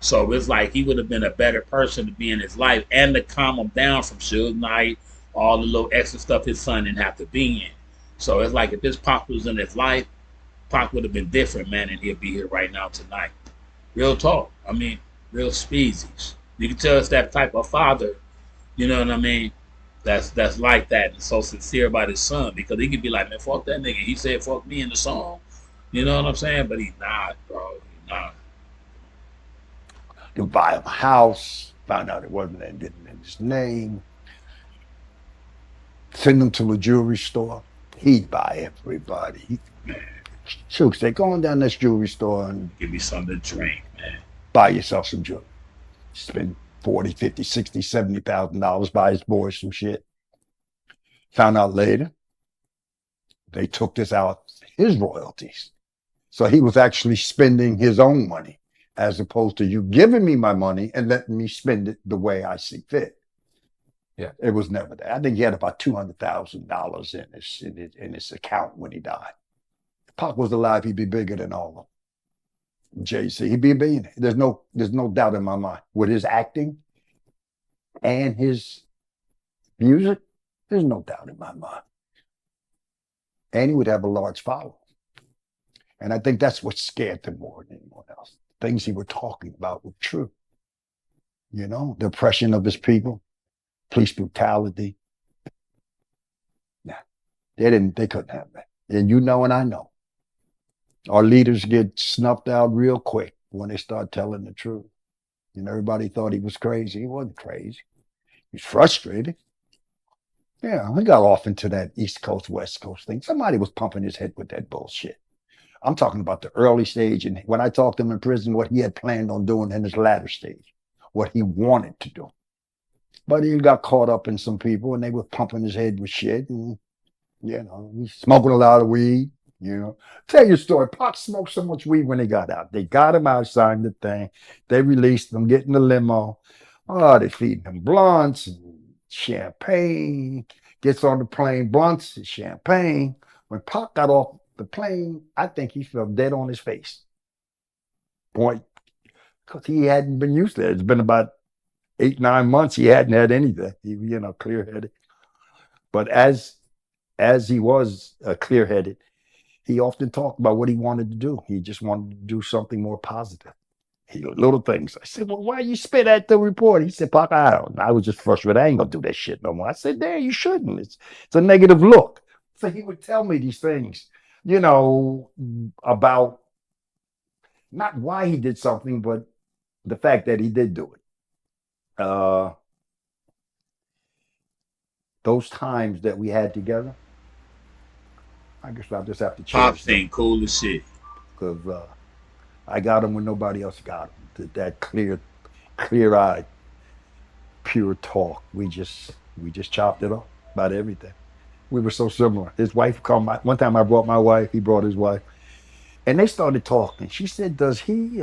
So it's like he would have been a better person to be in his life and to calm him down from Suge Knight, all the little extra stuff his son didn't have to be in. So it's like if this Pop was in his life, Pop would have been different, man, and he'll be here right now tonight. Real talk. I mean, real speezies. You can tell it's that type of father, you know what I mean? That's like that and so sincere about his son, because he could be like, man, fuck that nigga. He said fuck me in the song. You know what I'm saying? But he's not, bro. He's not.
To buy him a house, found out it wasn't in his name. Send him to a jewelry store. He'd buy everybody. Shook said, go on down this jewelry store and
Give me something to drink, man.
buy yourself some jewelry. Spend 40, 50, 60, $70,000, buy his boys some shit. Found out later, they took this out his royalties. So he was actually spending his own money as opposed to you giving me my money and letting me spend it the way I see fit.
Yeah.
It was never that. I think he had about $200,000 in his account when he died. If Pac was alive, he'd be bigger than all of them. Jay-Z, he'd be a billionaire. There's no doubt in my mind. With his acting and his music, there's no doubt in my mind. And he would have a large following. And I think that's what scared him more than anyone else. Things he was talking about were true. You know, the oppression of his people, police brutality. Nah, they couldn't have that. And you know, and I know. Our leaders get snuffed out real quick when they start telling the truth. And everybody thought he was crazy. He wasn't crazy. He was frustrated. Yeah, he got off into that East Coast, West Coast thing. Somebody was pumping his head with that bullshit. I'm talking about the early stage. And when I talked to him in prison, what he had planned on doing in his latter stage, what he wanted to do. But he got caught up in some people and they were pumping his head with shit. And, you know, he's smoking a lot of weed. You know, tell your story. Pac smoked so much weed when they got out. They got him out, signed the thing. They released him, get in the limo. Oh, they feeding him blunts and champagne. Gets on the plane, blunts and champagne. When Pac got off the plane, I think he fell dead on his face. Point, because he hadn't been used to it. It's been about 8-9 months. He hadn't had anything. He, you know, clear-headed. But as he was clear-headed, he often talked about what he wanted to do. He just wanted to do something more positive. Little things. I said, well, why you spit at the report? He said, Pac, I don't know. I was just frustrated. I ain't gonna do that shit no more. I said, there, you shouldn't. It's a negative look. So he would tell me these things, you know, about not why he did something, but the fact that he did do it. Those times that we had together, I guess I'll just have to
Pop
change
thing, cool as shit.
because I got him when nobody else got him. That clear-eyed, pure talk. We just chopped it up about everything. We were so similar. His wife called one time I brought my wife, he brought his wife. And they started talking. She said, does he,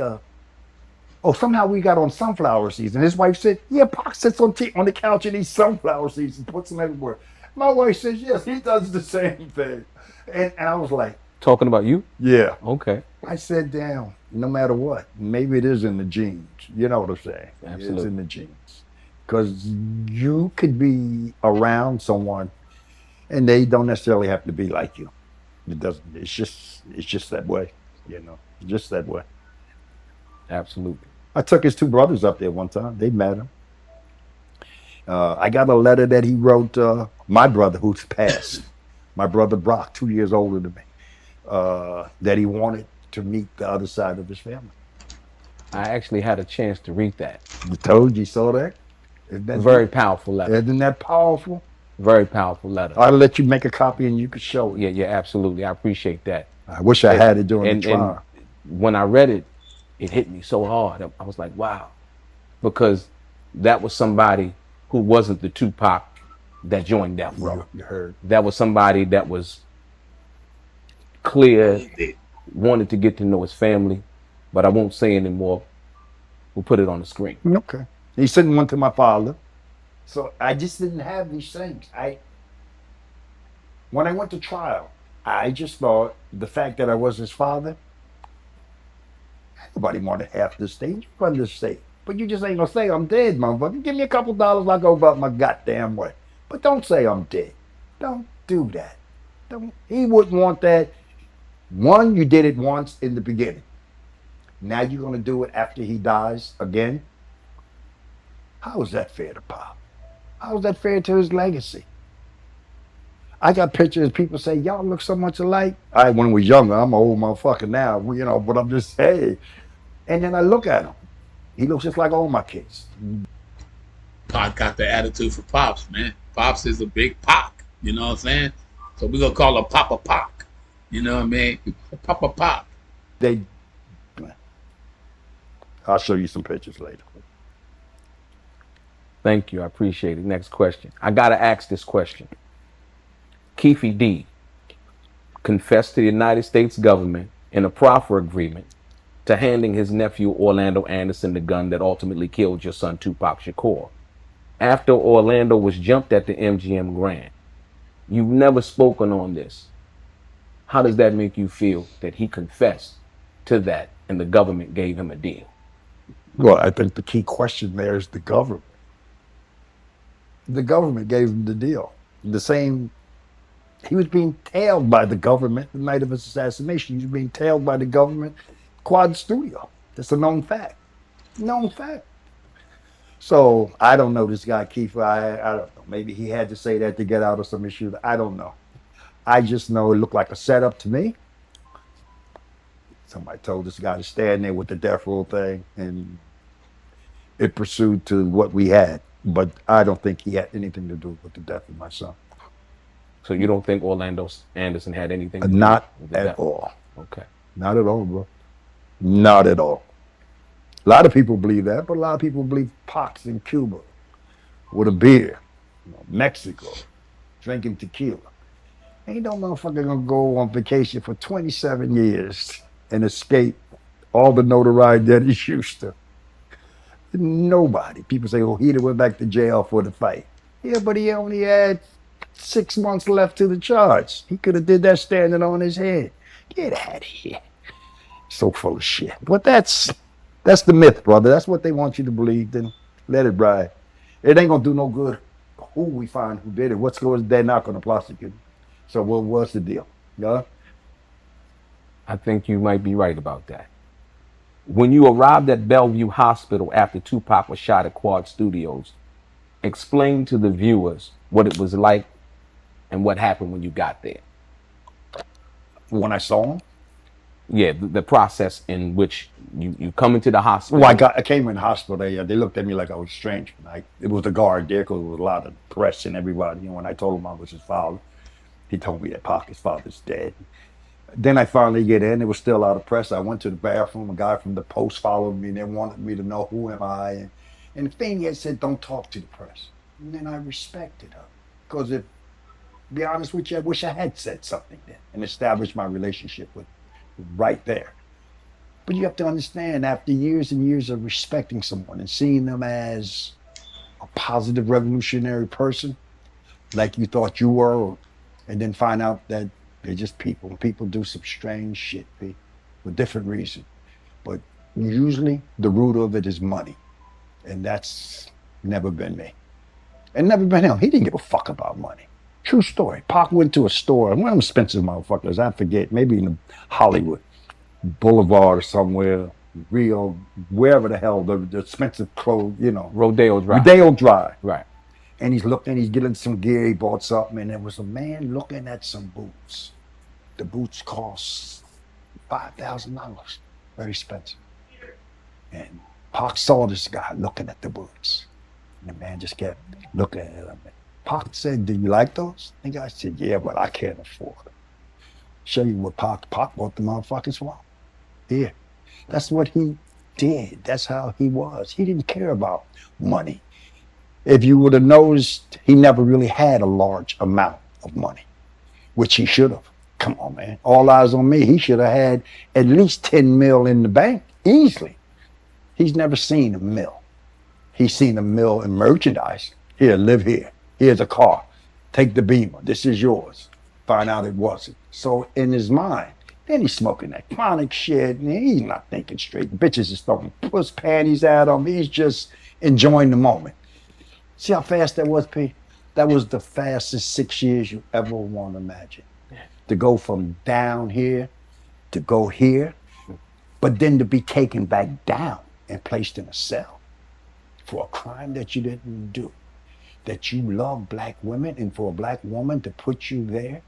somehow we got on sunflower seeds. And his wife said, yeah, Pac sits on the couch and eats sunflower seeds and puts them everywhere. My wife says, yes, he does the same thing. And I was like,
Talking about you?
yeah.
Okay.
I said, damn, no matter what, maybe it is in the genes. You know what I'm saying?
Absolutely.
It's in the genes. Because you could be around someone and they don't necessarily have to be like you. It doesn't. It's just that way. Just that way.
Absolutely.
I took his two brothers up there one time. They met him. I got a letter that he wrote. My brother, who's passed, my brother Brock, 2 years older than me, that he wanted to meet the other side of his family.
I actually had a chance to read that.
I told you, saw that?
Very powerful letter.
Isn't that powerful?
Very powerful letter.
I'll let you make a copy and you can show it.
Yeah, absolutely. I appreciate that.
I wish I had it during the trial.
And when I read it, it hit me so hard. I was like, wow. Because that was somebody who wasn't the Tupac that joined Death Row.
You heard.
That was somebody that was clear, wanted to get to know his family, but I won't say anymore. We'll put it on the screen.
Okay. He sent one to my father. So I just didn't have these things. When I went to trial, I just thought the fact that I was his father, nobody wanted half the state. You run the state. But you just ain't gonna say I'm dead, motherfucker. Give me a couple dollars, I'll go about my goddamn way. But don't say I'm dead. Don't do that. He wouldn't want that. One, you did it once in the beginning. Now you're gonna do it after he dies again? How is that fair to Pop? How is that fair to his legacy? I got pictures, people say, y'all look so much alike. When I was younger, I'm an old motherfucker now, but I'm just saying. And then I look at him. He looks just like all my kids.
Pac got the attitude for Pops, man. Pops is a big Pac, you know what I'm saying? So we're going to call her Papa Pac, you know what I mean? Papa Pac.
I'll show you some pictures later.
Thank you. I appreciate it. Next question. I got to ask this question. Keefe D confessed to the United States government in a proffer agreement to handing his nephew Orlando Anderson the gun that ultimately killed your son Tupac Shakur. After Orlando was jumped at the MGM Grand, you've never spoken on this. How does that make you feel that he confessed to that and the government gave him a deal?
Well, I think the key question there is the government. The government gave him the deal. He was being tailed by the government the night of his assassination. He was being tailed by the government, Quad Studio. That's a known fact. Known fact. So I don't know this guy, Kiefer. I don't know. Maybe he had to say that to get out of some issue. I don't know. I just know it looked like a setup to me. Somebody told this guy to stand there with the death row thing, and it pursued to what we had. But I don't think he had anything to do with the death of my son.
So you don't think Orlando Anderson had anything to do
Not
with the
at
death?
all.
Okay.
Not at all, bro. Not at all. A lot of people believe that, but a lot of people believe Pac's in Cuba with a beer, Mexico, drinking tequila. Ain't no motherfucker gonna go on vacation for 27 years and escape all the notoriety that he's used to. Nobody. People say, oh, he went back to jail for the fight. Yeah, but he only had 6 months left to the charge. He could have did that standing on his head. Get out of here. So full of shit. But that's the myth, brother. That's what they want you to believe. Then let it ride. It ain't gonna do no good who we find who did it. What's going? They're not gonna prosecute. So what's the deal? Yeah.
I think you might be right about that. When you arrived at Bellevue Hospital after Tupac was shot at Quad Studios, explain to the viewers what it was like and what happened when you got there.
When I saw him?
Yeah, the process in which you come into the hospital.
Well, I came in the hospital. They looked at me like I was strange. It was the guard there because there was a lot of press and everybody. And when I told him I was his father, he told me that Pac's father's dead. Then I finally get in. There was still a lot of press. I went to the bathroom. A guy from the Post followed me. And they wanted me to know who am I. And the thing had said, don't talk to the press. And then I respected her. Because to be honest with you, I wish I had said something then and established my relationship with right there. But you have to understand, after years and years of respecting someone and seeing them as a positive revolutionary person, like you thought you were, and then find out that they're just people. People do some strange shit for different reasons. But usually the root of it is money. And that's never been me. And never been him. He didn't give a fuck about money. True story. Pac went to a store, one of them expensive motherfuckers, I forget, maybe in Hollywood Boulevard or somewhere, Rio, wherever the hell, the expensive clothes, you know.
Rodeo Drive.
Rodeo Drive.
Right.
And he's looking, he's getting some gear, he bought something, and there was a man looking at some boots. The boots cost $5,000, very expensive. And Pac saw this guy looking at the boots. And the man just kept looking at him. Pac said, "Do you like those?" The guy said, "Yeah, but I can't afford it." Show you what Pac bought the motherfuckers for. Here. That's what he did. That's how he was. He didn't care about money. If you would have noticed, he never really had a large amount of money, which he should have. Come on, man. All eyes on me. He should have had at least 10 mil in the bank, easily. He's never seen a mill. He's seen a mill in merchandise. Here, live here. Here's a car. Take the Beamer. This is yours. Find out it wasn't. So in his mind, then he's smoking that chronic shit, and he's not thinking straight. Bitches is throwing puss panties at him. He's just enjoying the moment. See how fast that was, P? That was the fastest 6 years you ever want to imagine. To go from down here to go here, but then to be taken back down and placed in a cell for a crime that you didn't do. That you love black women, and for a black woman to put you there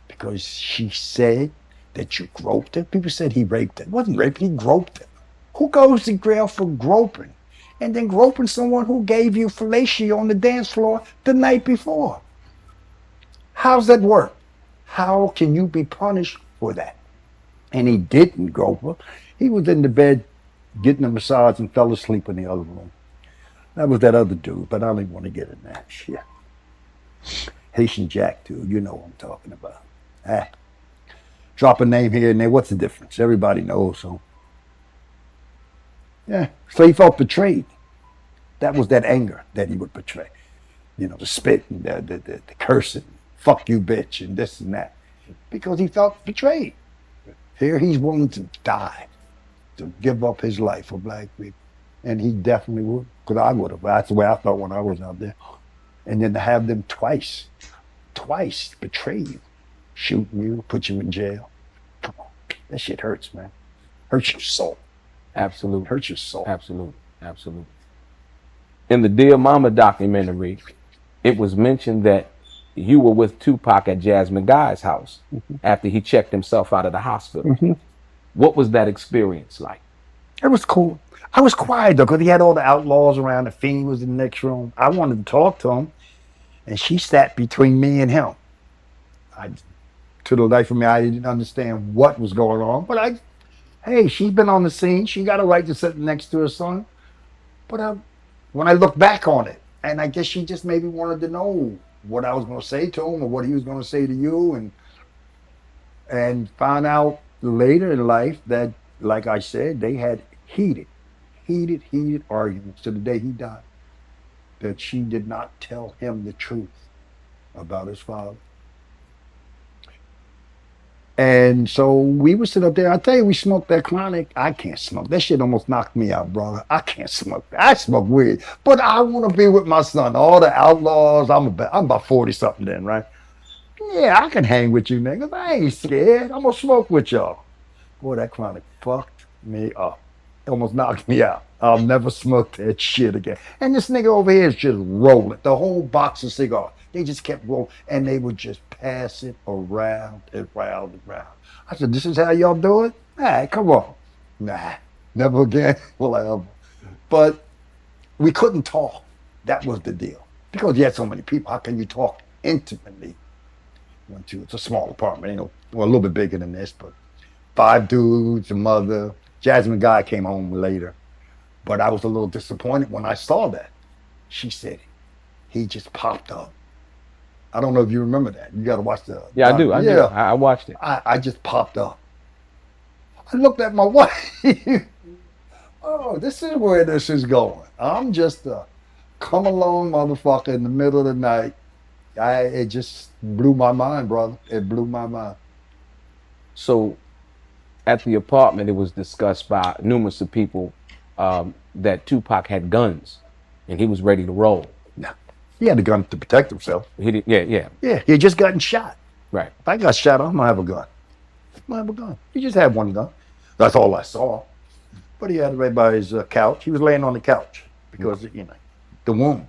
because she said that you groped her. People said he raped her. It wasn't raping, he groped her. Who goes to jail for groping? And then groping someone who gave you fellatio on the dance floor the night before. How's that work? How can you be punished for that? And he didn't grope her. He was in the bed getting a massage and fell asleep in the other room. That was that other dude, but I don't even want to get in that shit. Haitian Jack, dude, you know what I'm talking about. Drop a name here and there, what's the difference? Everybody knows, so. Yeah, so he felt betrayed. That was that anger that he would betray. You know, the spit and the cursing, fuck you bitch, and this and that. Because he felt betrayed. Here he's willing to die, to give up his life for black people. And he definitely would, because I would have. That's the way I felt when I was out there. And then to have them twice betray you, shooting you, put you in jail. Come on, that shit hurts, man. Hurts your soul.
Absolutely.
Hurts your soul.
Absolutely. Absolutely. In the Dear Mama documentary, it was mentioned that you were with Tupac at Jasmine Guy's house after he checked himself out of the hospital. What was that experience like?
It was cool. I was quiet though, because he had all the outlaws around. The Fiend was in the next room. I wanted to talk to him, and she sat between me and him. To the life of me, I didn't understand what was going on, but hey, she's been on the scene. She got a right to sit next to her son. But when I look back on it, and I guess she just maybe wanted to know what I was going to say to him or what he was going to say to you, and found out later in life that, like I said, they had heated arguments to the day he died. That she did not tell him the truth about his father. And so we would sit up there. I tell you, we smoked that chronic. I can't smoke. That shit almost knocked me out, brother. I can't smoke that. I smoke weed. But I want to be with my son. All the outlaws. I'm about 40-something then, right? Yeah, I can hang with you niggas. I ain't scared. I'm going to smoke with y'all. Boy, that chronic fucked me up. It almost knocked me out. I'll never smoke that shit again. And this nigga over here is just rolling. The whole box of cigars. They just kept rolling. And they would just pass it around and round and round. I said, this is how y'all do it? Nah, come on. Nah, never again will I ever. But we couldn't talk. That was the deal. Because you had so many people, how can you talk intimately? It's a small apartment, well, a little bit bigger than this, but 5 dudes, a mother. Jasmine Guy came home later. But I was a little disappointed when I saw that. She said, he just popped up. I don't know if you remember that. You got to watch the.
Yeah, I do. I watched it.
I just popped up. I looked at my wife. Oh, this is where this is going. I'm just a come along motherfucker in the middle of the night. It just blew my mind, brother. It blew my mind.
So at the apartment, it was discussed by numerous of people that Tupac had guns and he was ready to roll.
No. He had a gun to protect himself.
He did, yeah.
Yeah, he had just gotten shot.
Right.
If I got shot, I'm gonna have a gun. I'm gonna have a gun. He just had one gun. That's all I saw. But he had it right by his couch. He was laying on the couch because, you know, the wound.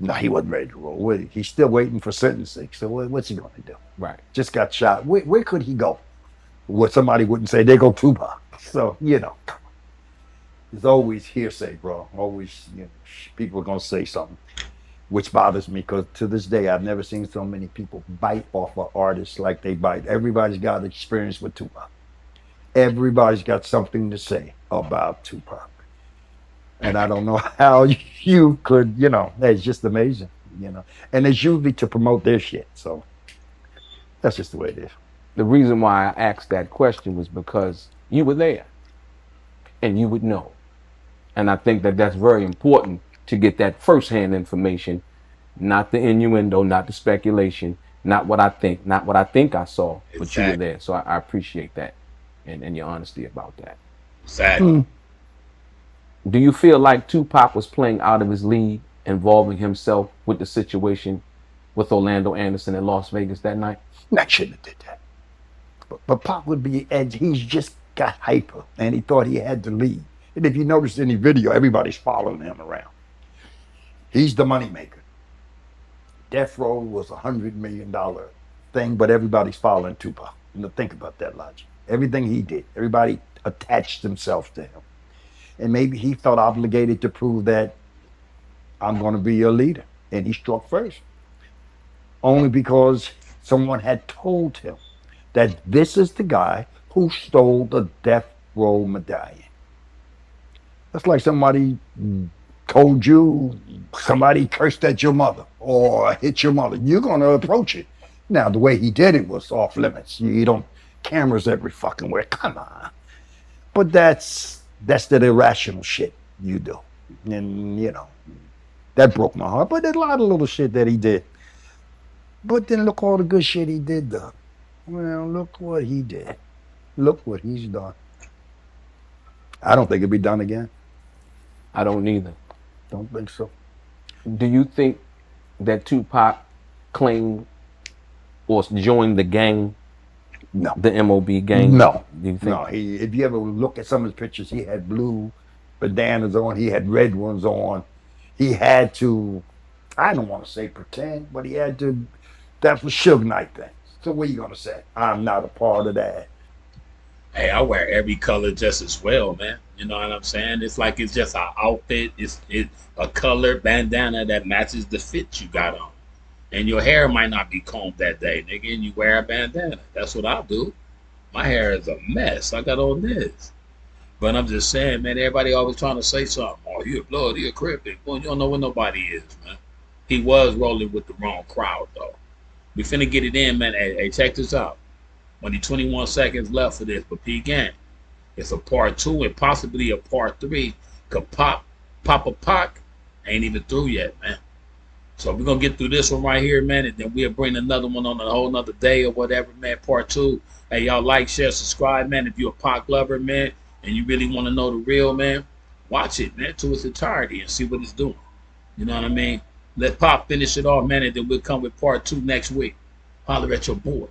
No, he wasn't ready to roll with it. He's still waiting for sentencing. So what's he going to do?
Right.
Just got shot. Where could he go? What somebody wouldn't say, they go Tupac. So, you know, there's always hearsay, bro. Always, you know, people are going to say something, which bothers me because to this day, I've never seen so many people bite off of artists like they bite. Everybody's got experience with Tupac. Everybody's got something to say about Tupac. And I don't know how you could, you know, it's just amazing, you know. And it's usually to promote their shit. So that's just the way it is.
The reason why I asked that question was because you were there and you would know. And I think that that's very important to get that firsthand information, not the innuendo, not the speculation, not what I think I saw, but you were there. So I appreciate that and your honesty about that.
Exactly.
Do you feel like Tupac was playing out of his league, involving himself with the situation with Orlando Anderson in Las Vegas that night?
I shouldn't have did that. But Pac would be edgy. He's just got hyper, and he thought he had to lead. And if you notice any video, everybody's following him around. He's the moneymaker. THRU was $100 million thing, but everybody's following Tupac. You know, think about that logic. Everything he did, everybody attached themselves to him. And maybe he felt obligated to prove that I'm going to be your leader. And he struck first. Only because someone had told him that this is the guy who stole the Death Row medallion. That's like somebody told you, somebody cursed at your mother or hit your mother. You're going to approach it. Now, the way he did it was off limits. You don't, cameras every fucking where. Come on. But that's the irrational shit you do. And, you know, that broke my heart. But there's a lot of little shit that he did. But then look all the good shit he did, though. Well, look what he did. Look what he's done. I don't think it'll be done again.
I don't either.
Don't think so.
Do you think that Tupac claimed or joined the gang?
No.
The MOB gang?
No.
Do you think?
No. If you ever look at some of his pictures, he had blue bandanas on. He had red ones on. He had to, I don't want to say pretend, but he had to, that was Suge Knight thing. So what are you going to say? I'm not a part of that.
Hey, I wear every color just as well, man. You know what I'm saying? It's like it's just an outfit. It's a color bandana that matches the fit you got on. And your hair might not be combed that day, nigga, and you wear a bandana. That's what I do. My hair is a mess. I got on this. But I'm just saying, man, everybody always trying to say something. Oh, you a blood, you a cryptic. Well, you don't know what nobody is, man. He was rolling with the wrong crowd, though. We finna get it in, man. Hey, check this out. Only 21 seconds left for this, but P-Gang, it's a part 2 and possibly a part 3. Cause Papa Pac ain't even through yet, man. So we're gonna get through this one right here, man, and then we'll bring another one on a whole nother day or whatever, man. Part 2. Hey, y'all like, share, subscribe, man. If you're a Pac lover, man, and you really want to know the real, man, watch it, man, to its entirety and see what it's doing. You know what I mean? Let Pop finish it off, man, and then we'll come with part 2 next week. Holler at your boy.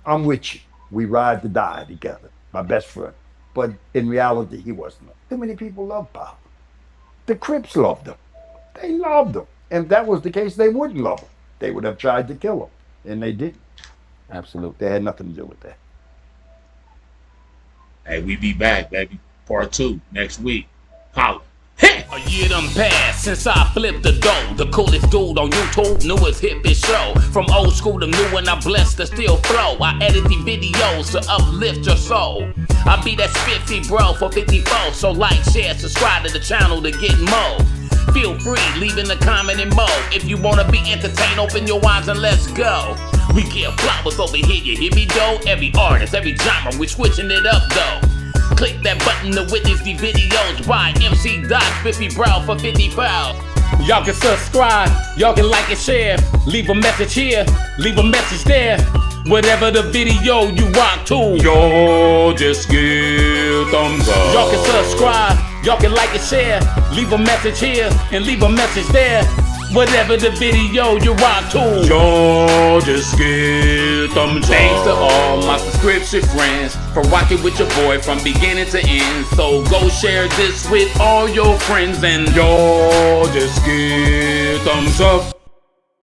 I'm with you. We ride to die together. My best friend. But in reality, he wasn't. Too many people love Pop. The Crips loved him. They loved him. And if that was the case, they wouldn't love him. They would have tried to kill him. And they didn't.
Absolutely.
They had nothing to do with that.
Hey, we be back, baby. Part 2 next week. Holla. Hey! A year done passed since I flipped the dough. The coolest dude on YouTube, newest hippest show. From old school to new and I bless the still flow. I edit the videos to uplift your soul. I be that spiffy bro for 54. So like, share, subscribe to the channel to get more. Feel free, leaving a comment and more. If you wanna be entertained, open your eyes and let's go. We give flowers over here, you hear me though? Every artist, every genre, we switching it up though. Click that button to witness the videos by MC Dot 50 Brow for 50 fouls. Y'all can subscribe, y'all can like and share. Leave a message here, leave a message there. Whatever the video you rock to, yo, just give thumbs up. Y'all can subscribe, Y'all can like and share, leave a message here and leave a message there. Whatever the video you rock to, y'all just give thumbs up. Thanks to all my subscription friends for rocking with your boy from beginning to end. So go share this with all your friends and y'all just give thumbs up.